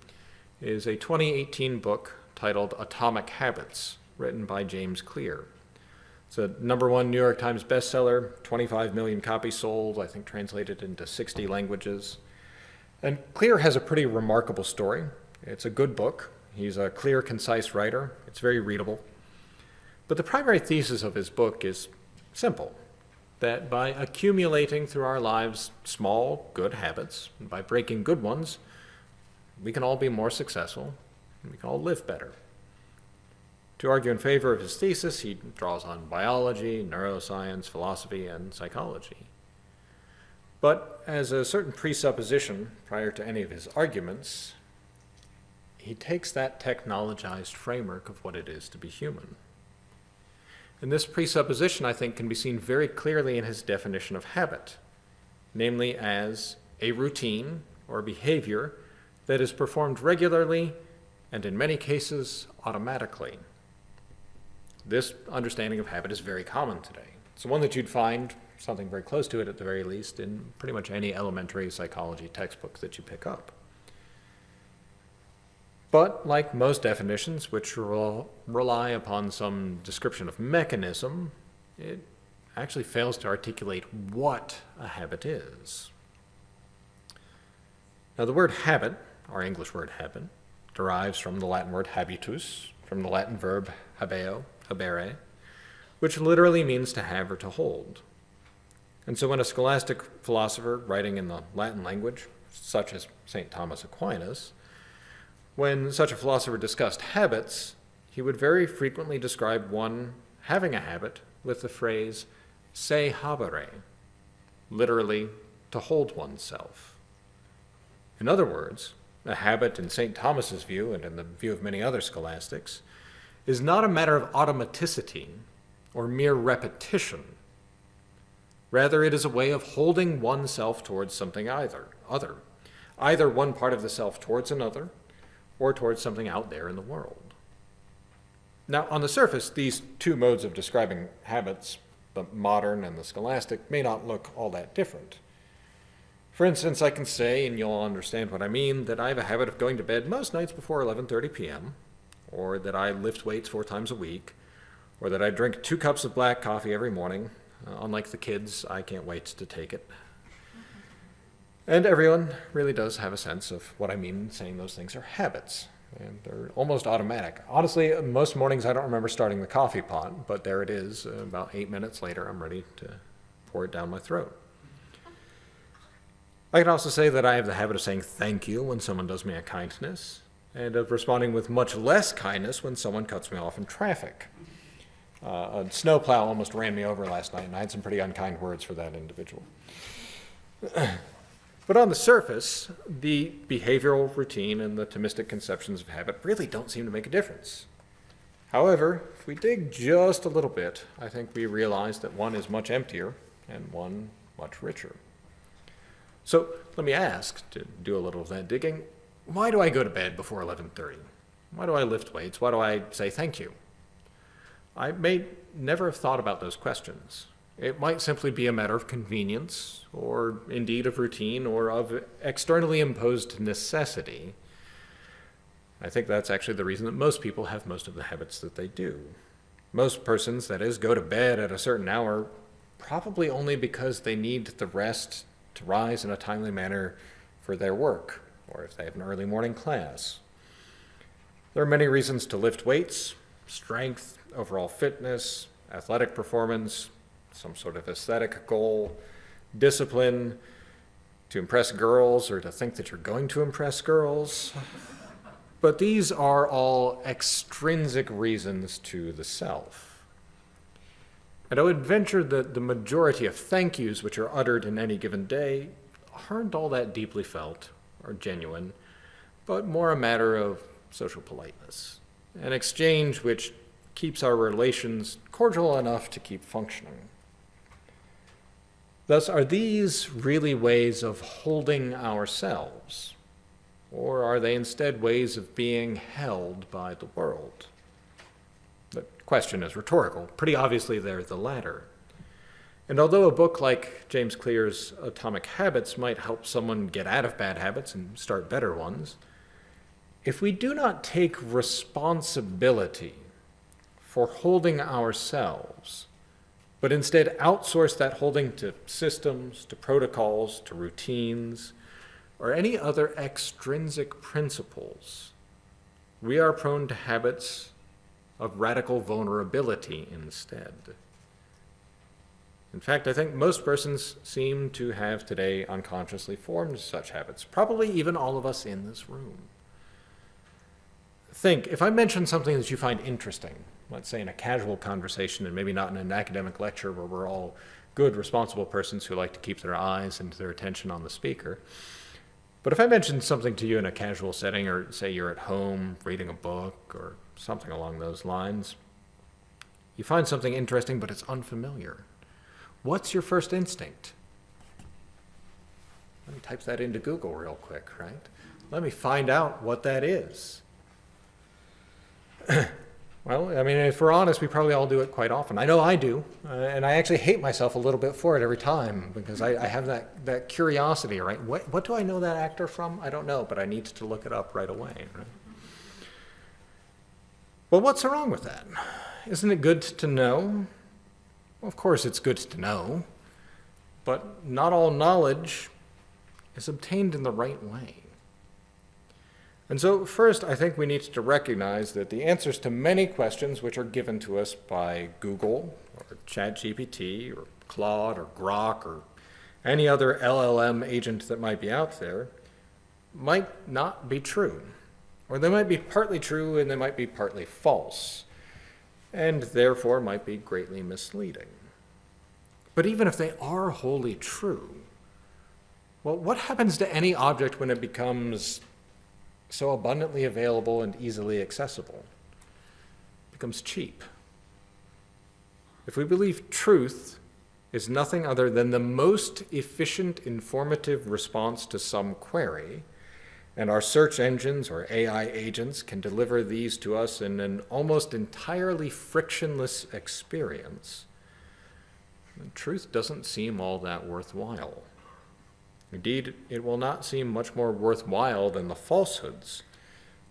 is a 2018 book titled Atomic Habits, written by James Clear. It's a #1 New York Times bestseller, 25 million copies sold, I think translated into 60 languages. And Clear has a pretty remarkable story. It's a good book. He's a clear, concise writer. It's very readable. But the primary thesis of his book is simple, that by accumulating through our lives small, good habits, and by breaking good ones, we can all be more successful, and we can all live better. To argue in favor of his thesis, he draws on biology, neuroscience, philosophy, and psychology. But as a certain presupposition prior to any of his arguments, he takes that technologized framework of what it is to be human. And this presupposition, I think, can be seen very clearly in his definition of habit, namely as a routine or behavior that is performed regularly and in many cases automatically. This understanding of habit is very common today. It's one that you'd find, something very close to it at the very least, in pretty much any elementary psychology textbook that you pick up. But like most definitions which rely upon some description of mechanism, it actually fails to articulate what a habit is. Now the word habit, our English word habit, derives from the Latin word habitus, from the Latin verb habeo, habere, which literally means to have or to hold. And so when a scholastic philosopher writing in the Latin language, such as St. Thomas Aquinas, when such a philosopher discussed habits, he would very frequently describe one having a habit with the phrase se habere, literally to hold oneself. In other words, a habit in St. Thomas's view, and in the view of many other scholastics, is not a matter of automaticity or mere repetition. Rather, it is a way of holding oneself towards something either one part of the self towards another, or towards something out there in the world. Now, on the surface, these two modes of describing habits, the modern and the scholastic, may not look all that different. For instance, I can say, and you'll understand what I mean, that I have a habit of going to bed most nights before 11:30 p.m., or that I lift weights 4 times a week, or that I drink 2 cups of black coffee every morning. Unlike the kids, I can't wait to take it. And everyone really does have a sense of what I mean saying those things are habits. and they're almost automatic. Honestly, most mornings I don't remember starting the coffee pot, but there it is. About 8 minutes later, I'm ready to pour it down my throat. I can also say that I have the habit of saying thank you when someone does me a kindness, and of responding with much less kindness when someone cuts me off in traffic. A snowplow almost ran me over last night, and I had some pretty unkind words for that individual. But on the surface, the behavioral routine and the Thomistic conceptions of habit really don't seem to make a difference. However, if we dig just a little bit, I think we realize that one is much emptier and one much richer. So let me ask, to do a little of that digging, why do I go to bed before 11:30? Why do I lift weights? Why do I say thank you? I may never have thought about those questions. It might simply be a matter of convenience, or indeed of routine, or of externally imposed necessity. I think that's actually the reason that most people have most of the habits that they do. Most persons, that is, go to bed at a certain hour probably only because they need the rest to rise in a timely manner for their work, or if they have an early morning class. There are many reasons to lift weights: strength, overall fitness, athletic performance, some sort of aesthetic goal, discipline, to impress girls or to think that you're going to impress girls. But these are all extrinsic reasons to the self. And I would venture that the majority of thank yous which are uttered in any given day aren't all that deeply felt or genuine, but more a matter of social politeness, an exchange which keeps our relations cordial enough to keep functioning. Thus, are these really ways of holding ourselves, or are they instead ways of being held by the world? The question is rhetorical. Pretty obviously, they're the latter. And although a book like James Clear's Atomic Habits might help someone get out of bad habits and start better ones, if we do not take responsibility for holding ourselves, but instead outsource that holding to systems, to protocols, to routines, or any other extrinsic principles, we are prone to habits of radical vulnerability instead. In fact, I think most persons seem to have today unconsciously formed such habits, probably even all of us in this room. Think, if I mention something that you find interesting, let's say in a casual conversation and maybe not in an academic lecture where we're all good, responsible persons who like to keep their eyes and their attention on the speaker. But if I mention something to you in a casual setting, or say you're at home reading a book or something along those lines, you find something interesting but it's unfamiliar. What's your first instinct? Let me type that into Google real quick, right? Let me find out what that is. Well, I mean, if we're honest, we probably all do it quite often. I know I do, and I actually hate myself a little bit for it every time, because I have that curiosity, right? What do I know that actor from? I don't know, but I need to look it up right away, right? Well, what's wrong with that? Isn't it good to know? Well, of course it's good to know, but not all knowledge is obtained in the right way. And so first, I think we need to recognize that the answers to many questions which are given to us by Google or ChatGPT or Claude or Grok or any other LLM agent that might be out there might not be true. Or they might be partly true and they might be partly false, and therefore might be greatly misleading. But even if they are wholly true, well, what happens to any object when it becomes so abundantly available and easily accessible? It becomes cheap. If we believe truth is nothing other than the most efficient informative response to some query, and our search engines or AI agents can deliver these to us in an almost entirely frictionless experience, then truth doesn't seem all that worthwhile. Indeed, it will not seem much more worthwhile than the falsehoods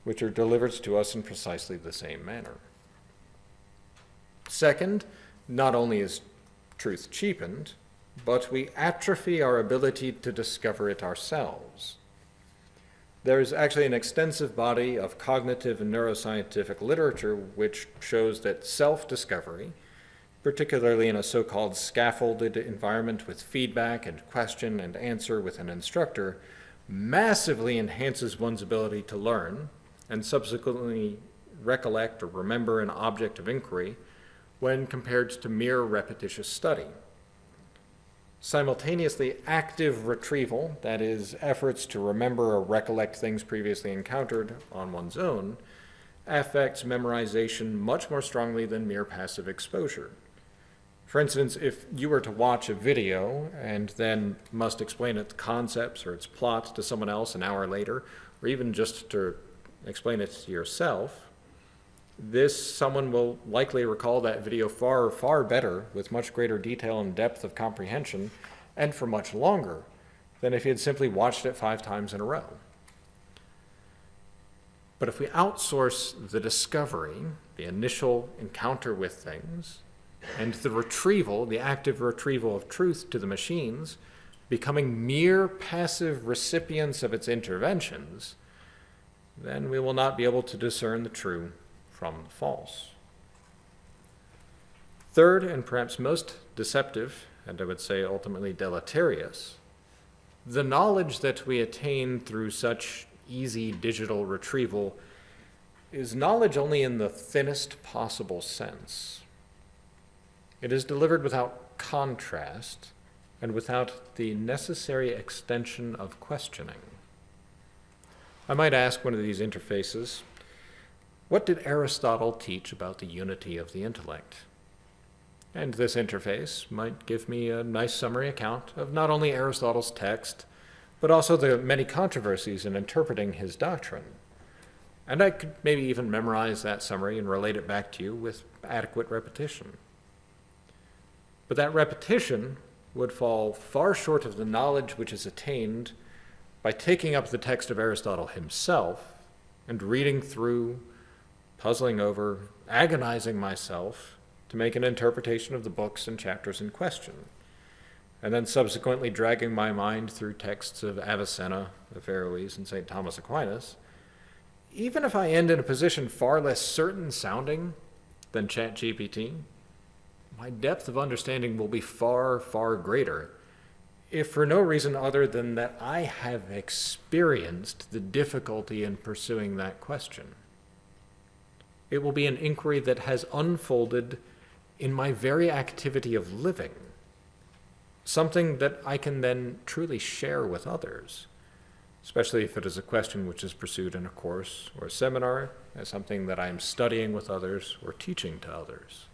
which are delivered to us in precisely the same manner. Second, not only is truth cheapened, but we atrophy our ability to discover it ourselves. There's actually an extensive body of cognitive and neuroscientific literature which shows that self-discovery, particularly in a so-called scaffolded environment with feedback and question and answer with an instructor, massively enhances one's ability to learn and subsequently recollect or remember an object of inquiry when compared to mere repetitious study. Simultaneously, active retrieval, that is, efforts to remember or recollect things previously encountered on one's own, affects memorization much more strongly than mere passive exposure. For instance, if you were to watch a video and then must explain its concepts or its plot to someone else an hour later, or even just to explain it to yourself, someone will likely recall that video far, far better, with much greater detail and depth of comprehension, and for much longer, than if he had simply watched it 5 times in a row. But if we outsource the discovery, the initial encounter with things, and the retrieval, the active retrieval of truth to the machines, becoming mere passive recipients of its interventions, then we will not be able to discern the true from the false. Third, and perhaps most deceptive, and I would say ultimately deleterious, the knowledge that we attain through such easy digital retrieval is knowledge only in the thinnest possible sense. It is delivered without contrast and without the necessary extension of questioning. I might ask one of these interfaces, what did Aristotle teach about the unity of the intellect? And this interface might give me a nice summary account of not only Aristotle's text, but also the many controversies in interpreting his doctrine. And I could maybe even memorize that summary and relate it back to you with adequate repetition. But that repetition would fall far short of the knowledge which is attained by taking up the text of Aristotle himself and reading through, puzzling over, agonizing myself to make an interpretation of the books and chapters in question, and then subsequently dragging my mind through texts of Avicenna, Averroes, and St. Thomas Aquinas. Even if I end in a position far less certain sounding than ChatGPT, my depth of understanding will be far, far greater, if for no reason other than that I have experienced the difficulty in pursuing that question. It will be an inquiry that has unfolded in my very activity of living, something that I can then truly share with others, especially if it is a question which is pursued in a course or a seminar, as something that I am studying with others or teaching to others.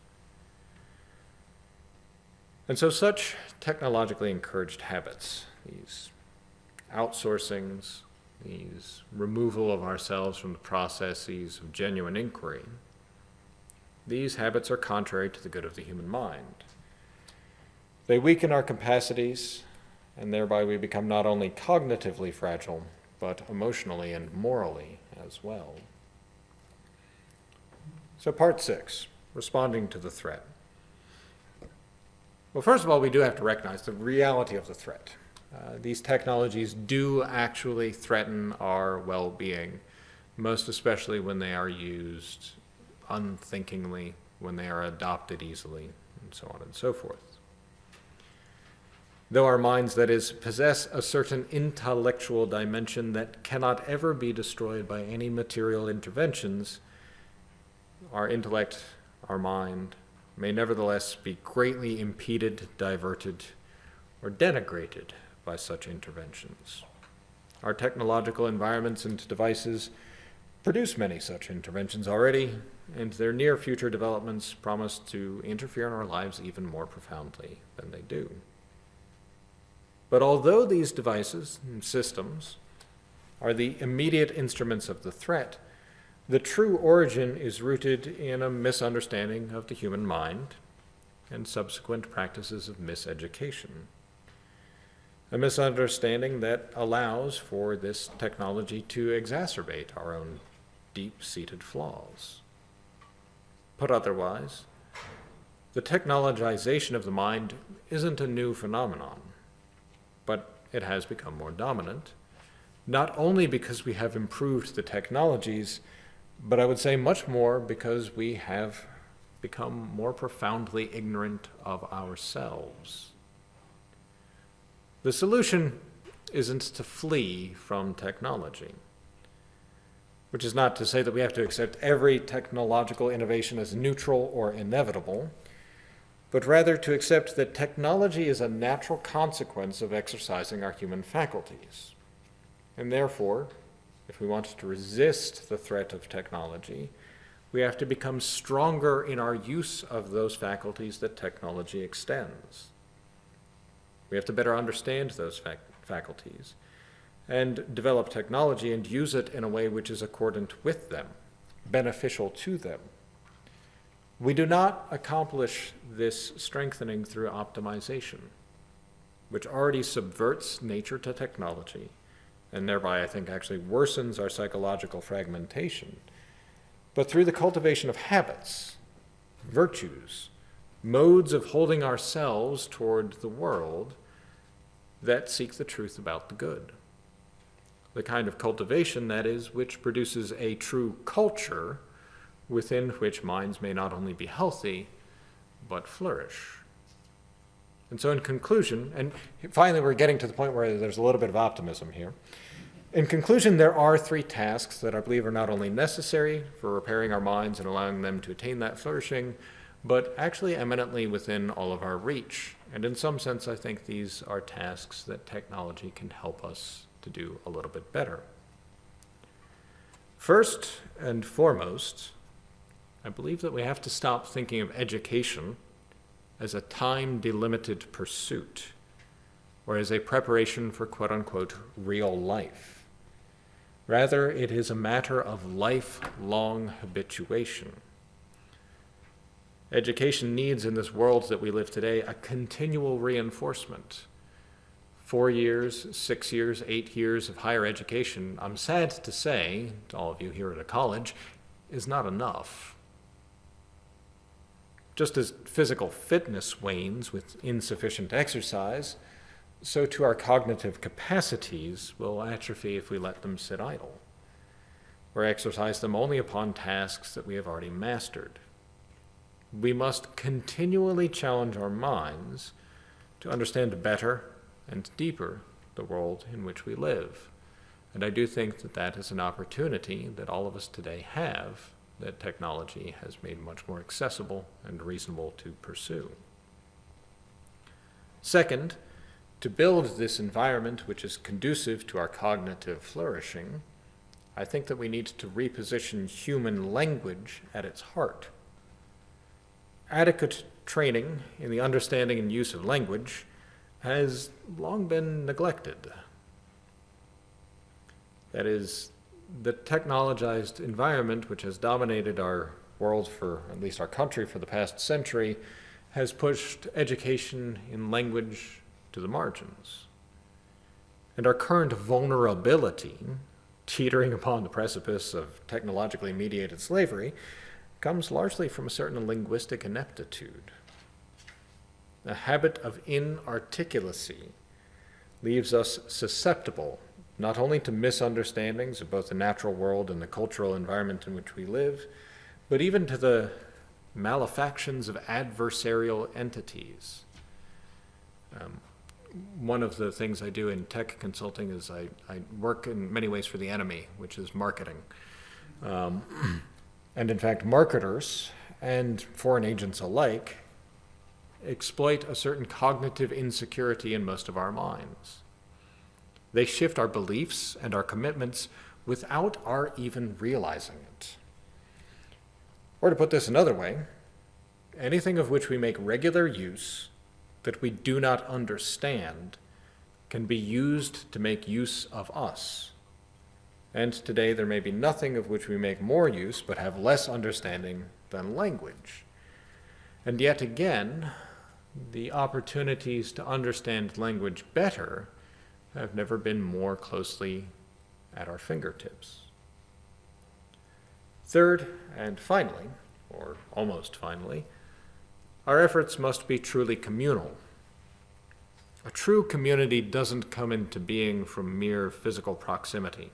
And so such technologically encouraged habits, these outsourcings, these removal of ourselves from the processes of genuine inquiry, these habits are contrary to the good of the human mind. They weaken our capacities, and thereby we become not only cognitively fragile, but emotionally and morally as well. So part 6, responding to the threat. Well, first of all, we do have to recognize the reality of the threat. These technologies do actually threaten our well-being, most especially when they are used unthinkingly, when they are adopted easily, and so on and so forth. Though our minds, that is, possess a certain intellectual dimension that cannot ever be destroyed by any material interventions, our intellect, our mind, may nevertheless be greatly impeded, diverted, or denigrated by such interventions. Our technological environments and devices produce many such interventions already, and their near future developments promise to interfere in our lives even more profoundly than they do. But although these devices and systems are the immediate instruments of the threat, the true origin is rooted in a misunderstanding of the human mind and subsequent practices of miseducation. A misunderstanding that allows for this technology to exacerbate our own deep-seated flaws. Put otherwise, the technologization of the mind isn't a new phenomenon, but it has become more dominant, not only because we have improved the technologies, but I would say much more because we have become more profoundly ignorant of ourselves. The solution isn't to flee from technology, which is not to say that we have to accept every technological innovation as neutral or inevitable, but rather to accept that technology is a natural consequence of exercising our human faculties. And therefore, if we want to resist the threat of technology, we have to become stronger in our use of those faculties that technology extends. We have to better understand those faculties and develop technology and use it in a way which is accordant with them, beneficial to them. We do not accomplish this strengthening through optimization, which already subverts nature to technology, and thereby I think actually worsens our psychological fragmentation, but through the cultivation of habits, virtues, modes of holding ourselves toward the world that seek the truth about the good. The kind of cultivation, that is, which produces a true culture within which minds may not only be healthy, but flourish. And so in conclusion, and finally we're getting to the point where there's a little bit of optimism here. In conclusion, there are 3 tasks that I believe are not only necessary for repairing our minds and allowing them to attain that flourishing, but actually eminently within all of our reach. And in some sense, I think these are tasks that technology can help us to do a little bit better. First and foremost, I believe that we have to stop thinking of education as a time-delimited pursuit, or as a preparation for quote-unquote real life. Rather, it is a matter of lifelong habituation. Education needs in this world that we live today a continual reinforcement. 4 years, 6 years, 8 years of higher education, I'm sad to say, to all of you here at a college, is not enough. Just as physical fitness wanes with insufficient exercise, so too our cognitive capacities will atrophy if we let them sit idle, or exercise them only upon tasks that we have already mastered. We must continually challenge our minds to understand better and deeper the world in which we live. And I do think that that is an opportunity that all of us today have, that technology has made much more accessible and reasonable to pursue. Second, to build this environment which is conducive to our cognitive flourishing, I think that we need to reposition human language at its heart. Adequate training in the understanding and use of language has long been neglected. That is, the technologized environment which has dominated our world, for at least our country, for the past century, has pushed education in language to the margins. And our current vulnerability, teetering upon the precipice of technologically mediated slavery, comes largely from a certain linguistic ineptitude. A habit of inarticulacy leaves us susceptible not only to misunderstandings of both the natural world and the cultural environment in which we live, but even to the malefactions of adversarial entities. One of the things I do in tech consulting is I work in many ways for the enemy, which is marketing. And in fact, marketers and foreign agents alike exploit a certain cognitive insecurity in most of our minds. They shift our beliefs and our commitments without our even realizing it. Or to put this another way, anything of which we make regular use that we do not understand can be used to make use of us. And today there may be nothing of which we make more use but have less understanding than language. And yet again, the opportunities to understand language better have never been more closely at our fingertips. Third, and finally, or almost finally, our efforts must be truly communal. A true community doesn't come into being from mere physical proximity,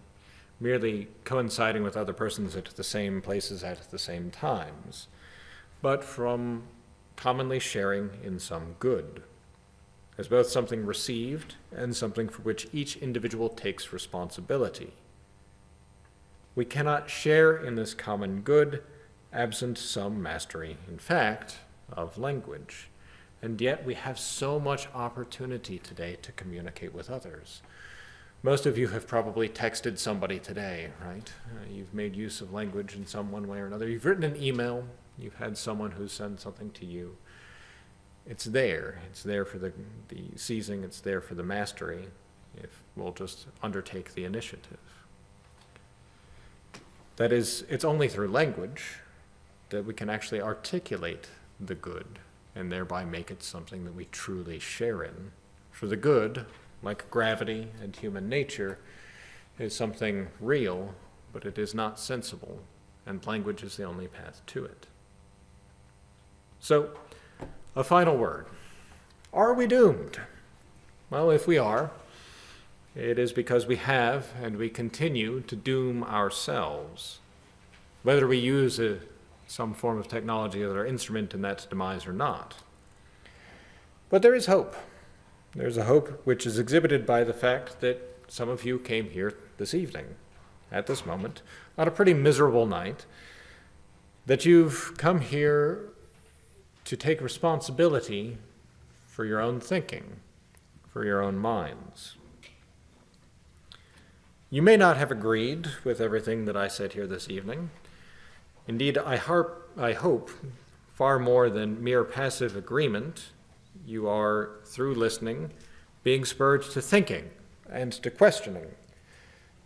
merely coinciding with other persons at the same places at the same times, but from commonly sharing in some good, as both something received and something for which each individual takes responsibility. We cannot share in this common good absent some mastery, in fact, of language. And yet we have so much opportunity today to communicate with others. Most of you have probably texted somebody today, right? You've made use of language in some one way or another. You've written an email. You've had someone who sent something to you. It's there. It's there for the seizing. It's there for the mastery, if we'll just undertake the initiative. That is, it's only through language that we can actually articulate the good and thereby make it something that we truly share in. For the good, like gravity and human nature, is something real, but it is not sensible, and language is the only path to it. So, a final word. Are we doomed? Well, if we are, it is because we have and we continue to doom ourselves, whether we use some form of technology as our instrument in that demise or not. But there is hope. There's a hope which is exhibited by the fact that some of you came here this evening, at this moment, on a pretty miserable night, that you've come here to take responsibility for your own thinking, for your own minds. You may not have agreed with everything that I said here this evening. Indeed, I hope, far more than mere passive agreement, you are, through listening, being spurred to thinking and to questioning,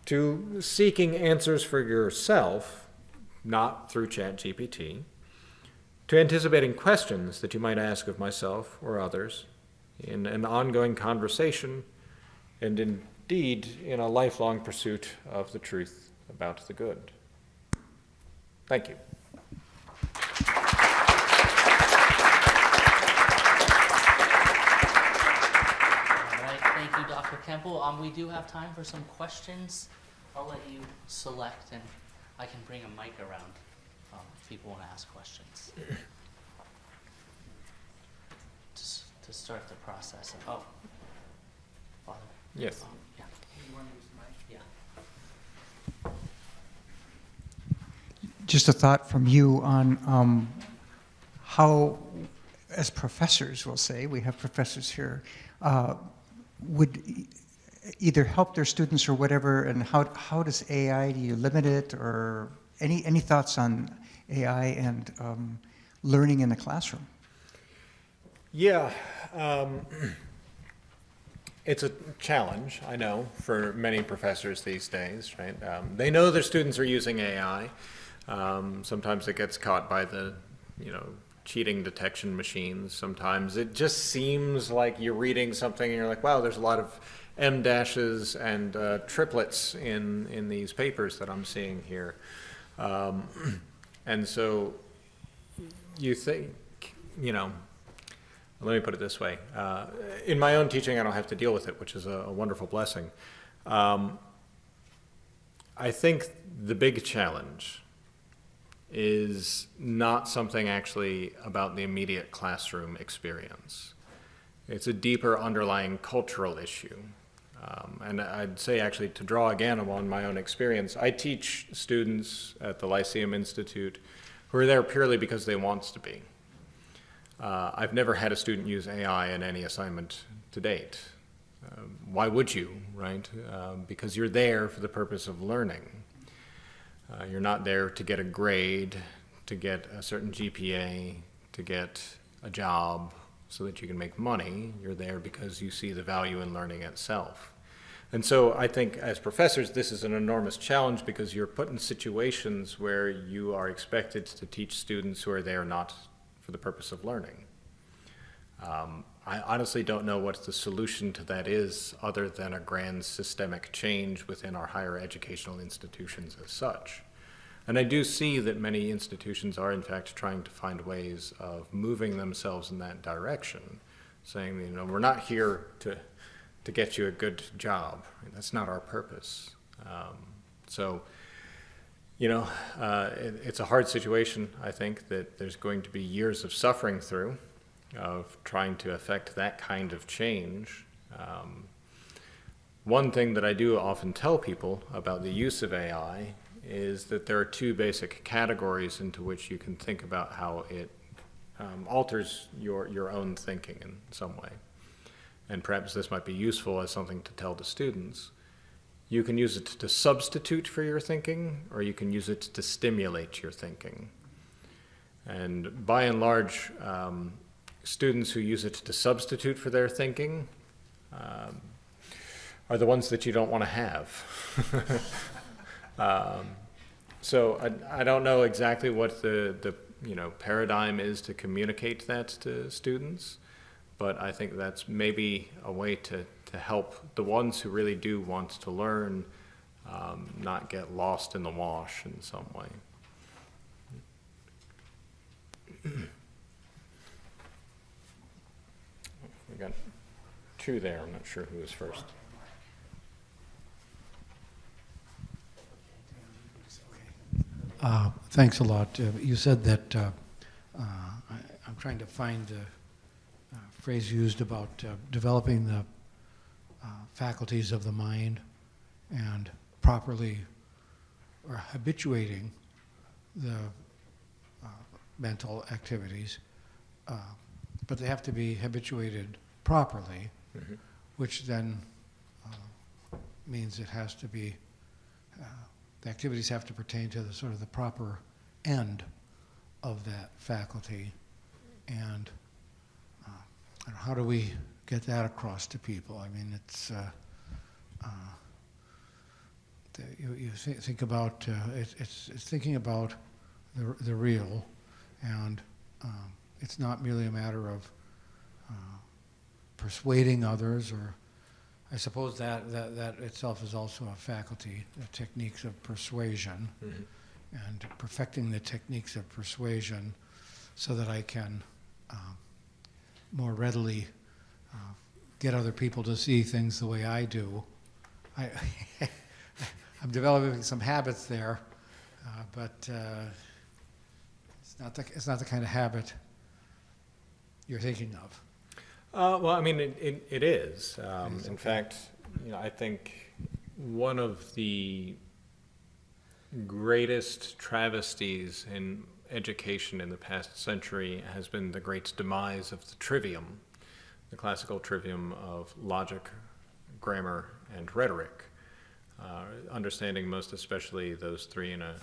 to seeking answers for yourself, not through ChatGPT, to anticipating questions that you might ask of myself or others in an ongoing conversation, and indeed in a lifelong pursuit of the truth about the good. Thank you. All right, thank you, Dr. Kemple. We do have time for some questions. I'll let you select, and I can bring a mic around if people want to ask questions. Just to start the process. Oh, Father. Yes. Yeah. You want to use the mic? Yeah. Just a thought from you on how, as professors, we'll say, we have professors here, would either help their students or whatever, and how does AI, do you limit it, or any thoughts on AI and learning in the classroom? Yeah, it's a challenge, I know, for many professors these days, right? They know their students are using AI. Sometimes it gets caught by the, cheating detection machines. Sometimes it just seems like you're reading something and you're like, wow, there's a lot of M dashes and triplets in these papers that I'm seeing here. And so you think, let me put it this way. In my own teaching, I don't have to deal with it, which is a wonderful blessing. I think the big challenge is not something actually about the immediate classroom experience. It's a deeper underlying cultural issue. And I'd say actually, to draw again on my own experience, I teach students at the Lyceum Institute who are there purely because they want to be. I've never had a student use AI in any assignment to date. Why would you, right? Because you're there for the purpose of learning. You're not there to get a grade, to get a certain GPA, to get a job so that you can make money. You're there because you see the value in learning itself. And so I think as professors, this is an enormous challenge because you're put in situations where you are expected to teach students who are there not for the purpose of learning. I honestly don't know what the solution to that is other than a grand systemic change within our higher educational institutions as such. And I do see that many institutions are in fact trying to find ways of moving themselves in that direction saying, we're not here to get you a good job. That's not our purpose. It's a hard situation, I think, that there's going to be years of suffering through, of trying to affect that kind of change. One thing that I do often tell people about the use of AI is that there are two basic categories into which you can think about how it alters your own thinking in some way. And perhaps this might be useful as something to tell the students. You can use it to substitute for your thinking, or you can use it to stimulate your thinking. And by and large, students who use it to substitute for their thinking are the ones that you don't want to have. So I don't know exactly what the paradigm is to communicate that to students, but I think that's maybe a way to help the ones who really do want to learn not get lost in the wash in some way. We got two there. I'm not sure who was first. Thanks a lot. You said that, I'm trying to find the phrase used about developing the faculties of the mind and properly or habituating the mental activities, but they have to be habituated properly, Mm-hmm. which then means it has to be the activities have to pertain to the sort of the proper end of that faculty. And how do we get that across to people? I mean, it's you think about it's thinking about the real, and it's not merely a matter of persuading others, or I suppose that itself is also a faculty, the techniques of persuasion, Mm-hmm. and perfecting the techniques of persuasion so that I can more readily get other people to see things the way I do. I'm developing some habits there, but it's not the kind of habit you're thinking of. Well, I mean, it is. In fact, I think one of the greatest travesties in education in the past century has been the great demise of the trivium, the classical trivium of logic, grammar, and rhetoric. Understanding most especially those three in a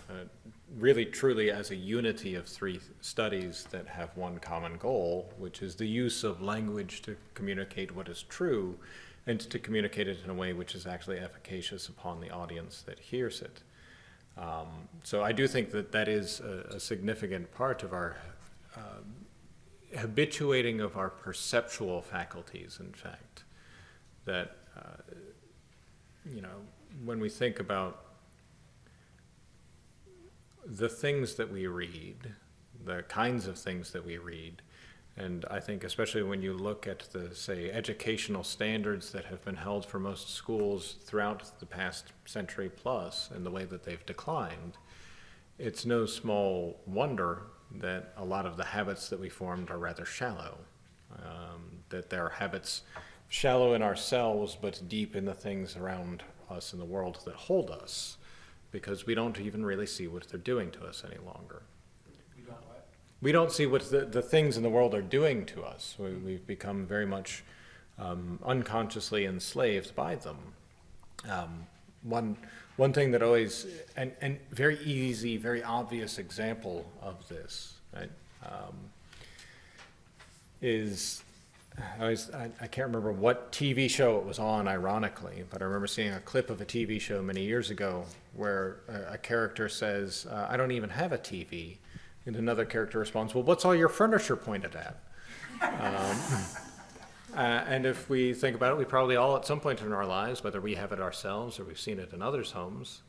really truly as a unity of three studies that have one common goal, which is the use of language to communicate what is true and to communicate it in a way which is actually efficacious upon the audience that hears it. So I do think that is a significant part of our habituating of our perceptual faculties, in fact, that when we think about the things that we read, the kinds of things that we read, and I think especially when you look at the, say, educational standards that have been held for most schools throughout the past century plus and the way that they've declined, it's no small wonder that a lot of the habits that we formed are rather shallow, that there are habits shallow in ourselves but deep in the things around us in the world that hold us, because we don't even really see what they're doing to us any longer. We don't see what the things in the world are doing to us. We've become very much unconsciously enslaved by them. One thing that always, and very easy, very obvious example of this, right, is, I can't remember what TV show it was on, ironically, but I remember seeing a clip of a TV show many years ago where a character says, I don't even have a TV. And another character responds, well, what's all your furniture pointed at? And if we think about it, we probably all at some point in our lives, whether we have it ourselves or we've seen it in others' homes,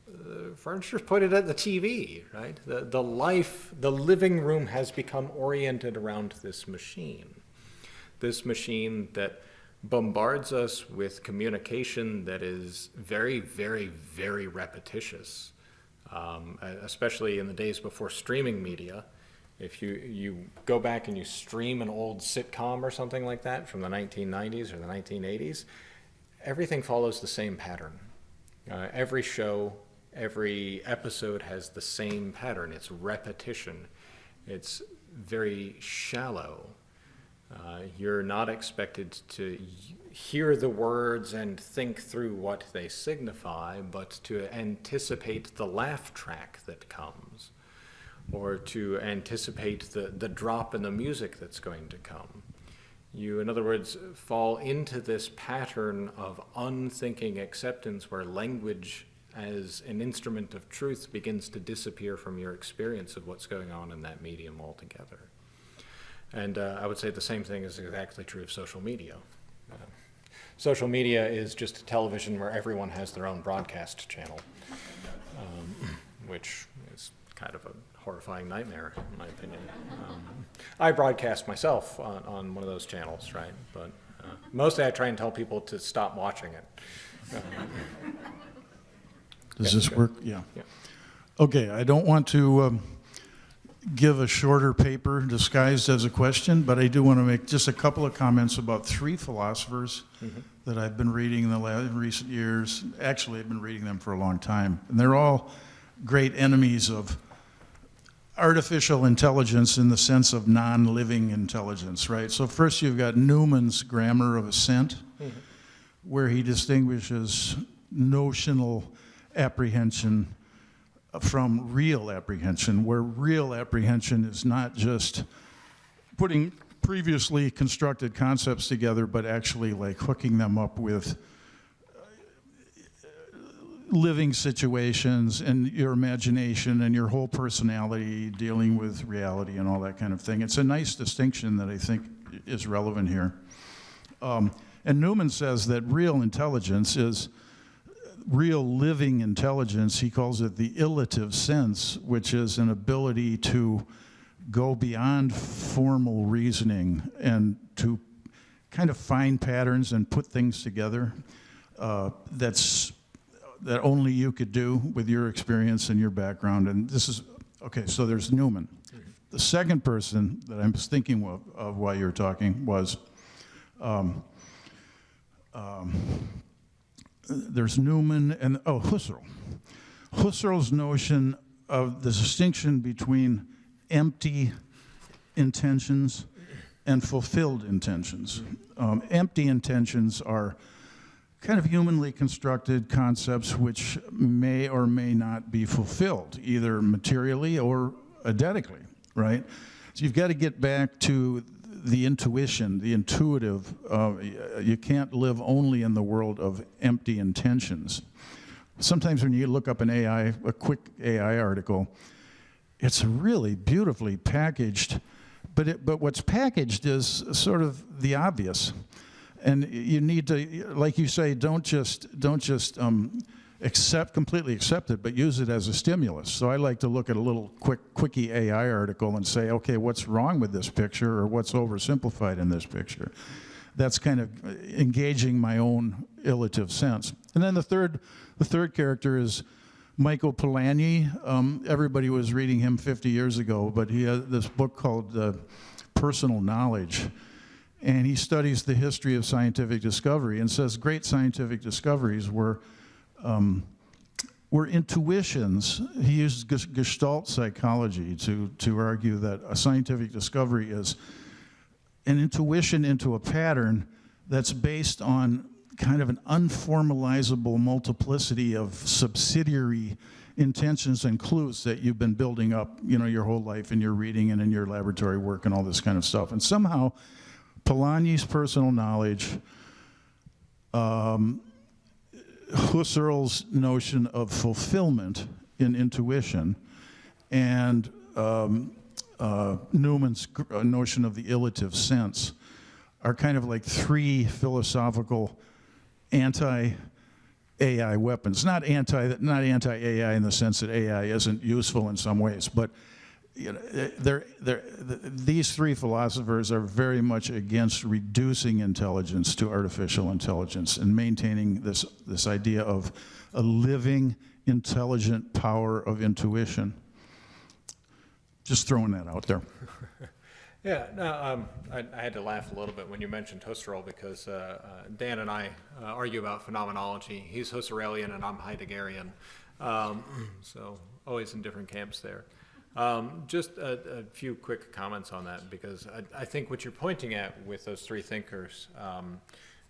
furniture's pointed at the TV, right? The living room has become oriented around this machine. This machine that bombards us with communication that is very, very, very repetitious, especially in the days before streaming media. If you go back and you stream an old sitcom or something like that from the 1990s or the 1980s, everything follows the same pattern. Every show, every episode has the same pattern. It's repetition. It's very shallow. You're not expected to hear the words and think through what they signify, but to anticipate the laugh track that comes, or to anticipate the drop in the music that's going to come. You, in other words, fall into this pattern of unthinking acceptance where language as an instrument of truth begins to disappear from your experience of what's going on in that medium altogether. And I would say the same thing is exactly true of social media. Social media is just a television where everyone has their own broadcast channel, which is kind of a horrifying nightmare, in my opinion. I broadcast myself on one of those channels, right? But mostly I try and tell people to stop watching it. Does this work? Yeah. Yeah. Okay, I don't want to give a shorter paper disguised as a question, but I do want to make just a couple of comments about three philosophers that I've been reading in recent years. Actually, I've been reading them for a long time. And they're all great enemies of artificial intelligence in the sense of non-living intelligence, right? So first you've got Newman's Grammar of Assent, where he distinguishes notional apprehension from real apprehension, where real apprehension is not just putting previously constructed concepts together, but actually like hooking them up with living situations and your imagination and your whole personality dealing with reality and all that kind of thing. It's a nice distinction that I think is relevant here. And Newman says that real intelligence is real living intelligence. He calls it the illative sense, which is an ability to go beyond formal reasoning and to kind of find patterns and put things together that only you could do with your experience and your background. And this is, okay, so there's Newman. The second person that I was thinking of while you were talking was, there's Newman and, Husserl. Husserl's notion of the distinction between empty intentions and fulfilled intentions. Empty intentions are kind of humanly constructed concepts which may or may not be fulfilled, either materially or eidetically, right? So you've got to get back to the intuition, the intuitive. You can't live only in the world of empty intentions. Sometimes when you look up an AI, a quick AI article, it's really beautifully packaged, but what's packaged is sort of the obvious. And you need to, like you say, don't just completely accept it, but use it as a stimulus. So I like to look at a little quickie AI article and say, okay, what's wrong with this picture, or what's oversimplified in this picture? That's kind of engaging my own illative sense. And then the third character is Michael Polanyi. Everybody was reading him 50 years ago, but he has this book called Personal Knowledge. And he studies the history of scientific discovery and says great scientific discoveries were intuitions. He used Gestalt psychology to argue that a scientific discovery is an intuition into a pattern that's based on kind of an unformalizable multiplicity of subsidiary intentions and clues that you've been building up, your whole life in your reading and in your laboratory work and all this kind of stuff. And somehow Polanyi's personal knowledge, Husserl's notion of fulfillment in intuition, and Newman's notion of the illative sense are kind of like three philosophical anti-AI weapons. Not anti-AI in the sense that AI isn't useful in some ways, but you know, these three philosophers are very much against reducing intelligence to artificial intelligence and maintaining this idea of a living, intelligent power of intuition. Just throwing that out there. Yeah, no, I had to laugh a little bit when you mentioned Husserl because Dan and I argue about phenomenology. He's Husserlian and I'm Heideggerian, so always in different camps there. Just a few quick comments on that because I think what you're pointing at with those three thinkers,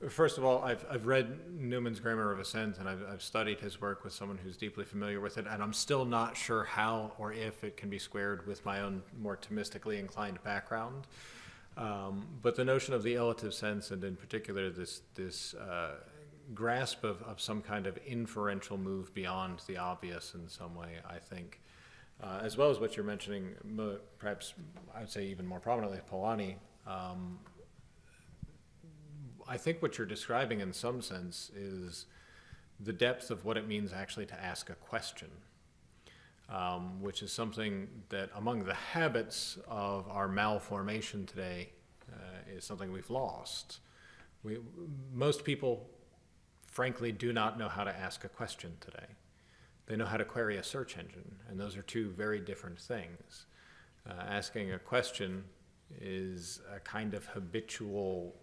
first of all, I've read Newman's Grammar of Assent and I've studied his work with someone who's deeply familiar with it, and I'm still not sure how or if it can be squared with my own more Thomistically inclined background. But the notion of the elative sense, and in particular this grasp of some kind of inferential move beyond the obvious in some way, I think, as well as what you're mentioning, perhaps I would say even more prominently, Polanyi, I think what you're describing in some sense is the depth of what it means actually to ask a question, which is something that among the habits of our malformation today is something we've lost. Most people, frankly, do not know how to ask a question today. They know how to query a search engine, and those are two very different things. Asking a question is a kind of habitual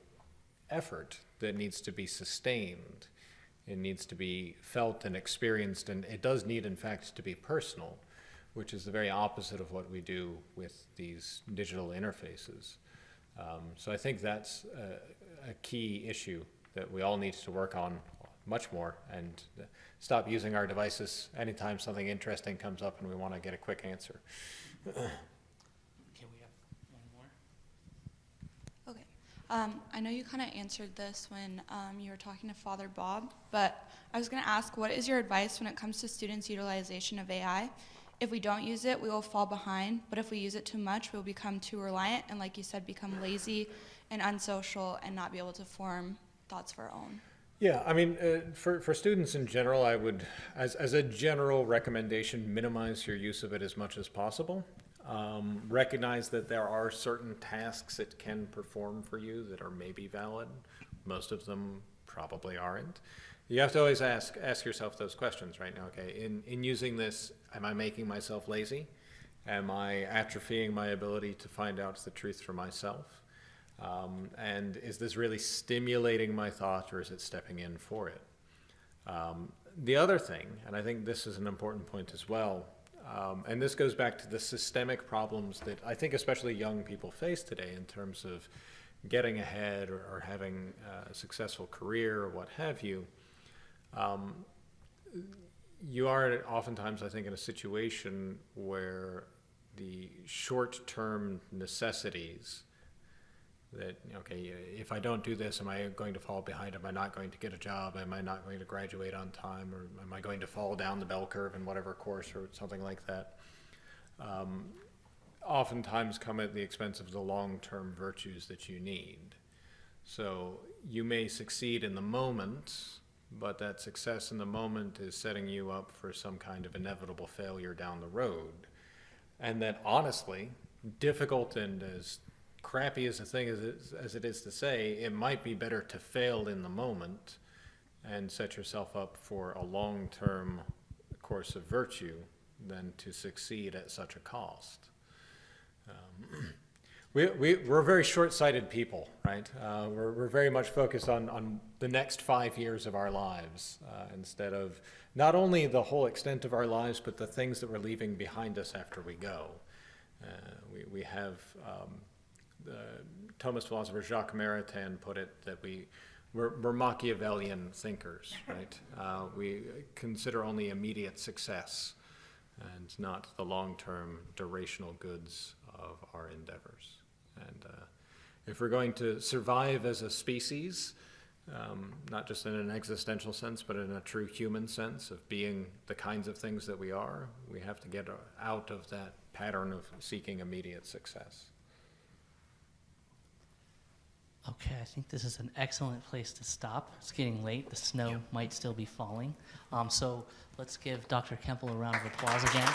effort that needs to be sustained. It needs to be felt and experienced, and it does need, in fact, to be personal, which is the very opposite of what we do with these digital interfaces. So I think that's a key issue that we all need to work on much more and stop using our devices anytime something interesting comes up and we want to get a quick answer. Can we have one more? Okay. I know you kind of answered this when you were talking to Father Bob, but I was going to ask, what is your advice when it comes to students' utilization of AI? If we don't use it, we will fall behind, but if we use it too much, we'll become too reliant and, like you said, become lazy and unsocial and not be able to form thoughts of our own. Yeah, I mean, for students in general, I would, as a general recommendation, minimize your use of it as much as possible. Recognize that there are certain tasks it can perform for you that are maybe valid. Most of them probably aren't. You have to always ask yourself those questions, right? Now, okay, in using this, am I making myself lazy? Am I atrophying my ability to find out the truth for myself? And is this really stimulating my thought, or is it stepping in for it? The other thing, and I think this is an important point as well, and this goes back to the systemic problems that I think especially young people face today in terms of getting ahead or having a successful career or what have you. You are oftentimes, I think, in a situation where the short-term necessities that, okay, if I don't do this, am I going to fall behind? Am I not going to get a job? Am I not going to graduate on time? Or am I going to fall down the bell curve in whatever course or something like that? Oftentimes come at the expense of the long-term virtues that you need. So you may succeed in the moment, but that success in the moment is setting you up for some kind of inevitable failure down the road. And that honestly, difficult and as crappy as a thing as it is to say, it might be better to fail in the moment and set yourself up for a long-term course of virtue than to succeed at such a cost. We're very short-sighted people, right? We're very much focused on the next 5 years of our lives instead of not only the whole extent of our lives, but the things that we're leaving behind us after we go. We have the Thomist philosopher Jacques Maritain put it that we're Machiavellian thinkers, right? We consider only immediate success and not the long-term durational goods of our endeavors. And if we're going to survive as a species, not just in an existential sense, but in a true human sense of being the kinds of things that we are, we have to get out of that pattern of seeking immediate success. Okay, I think this is an excellent place to stop. It's getting late. The snow might still be falling. So let's give Dr. Kemple a round of applause again.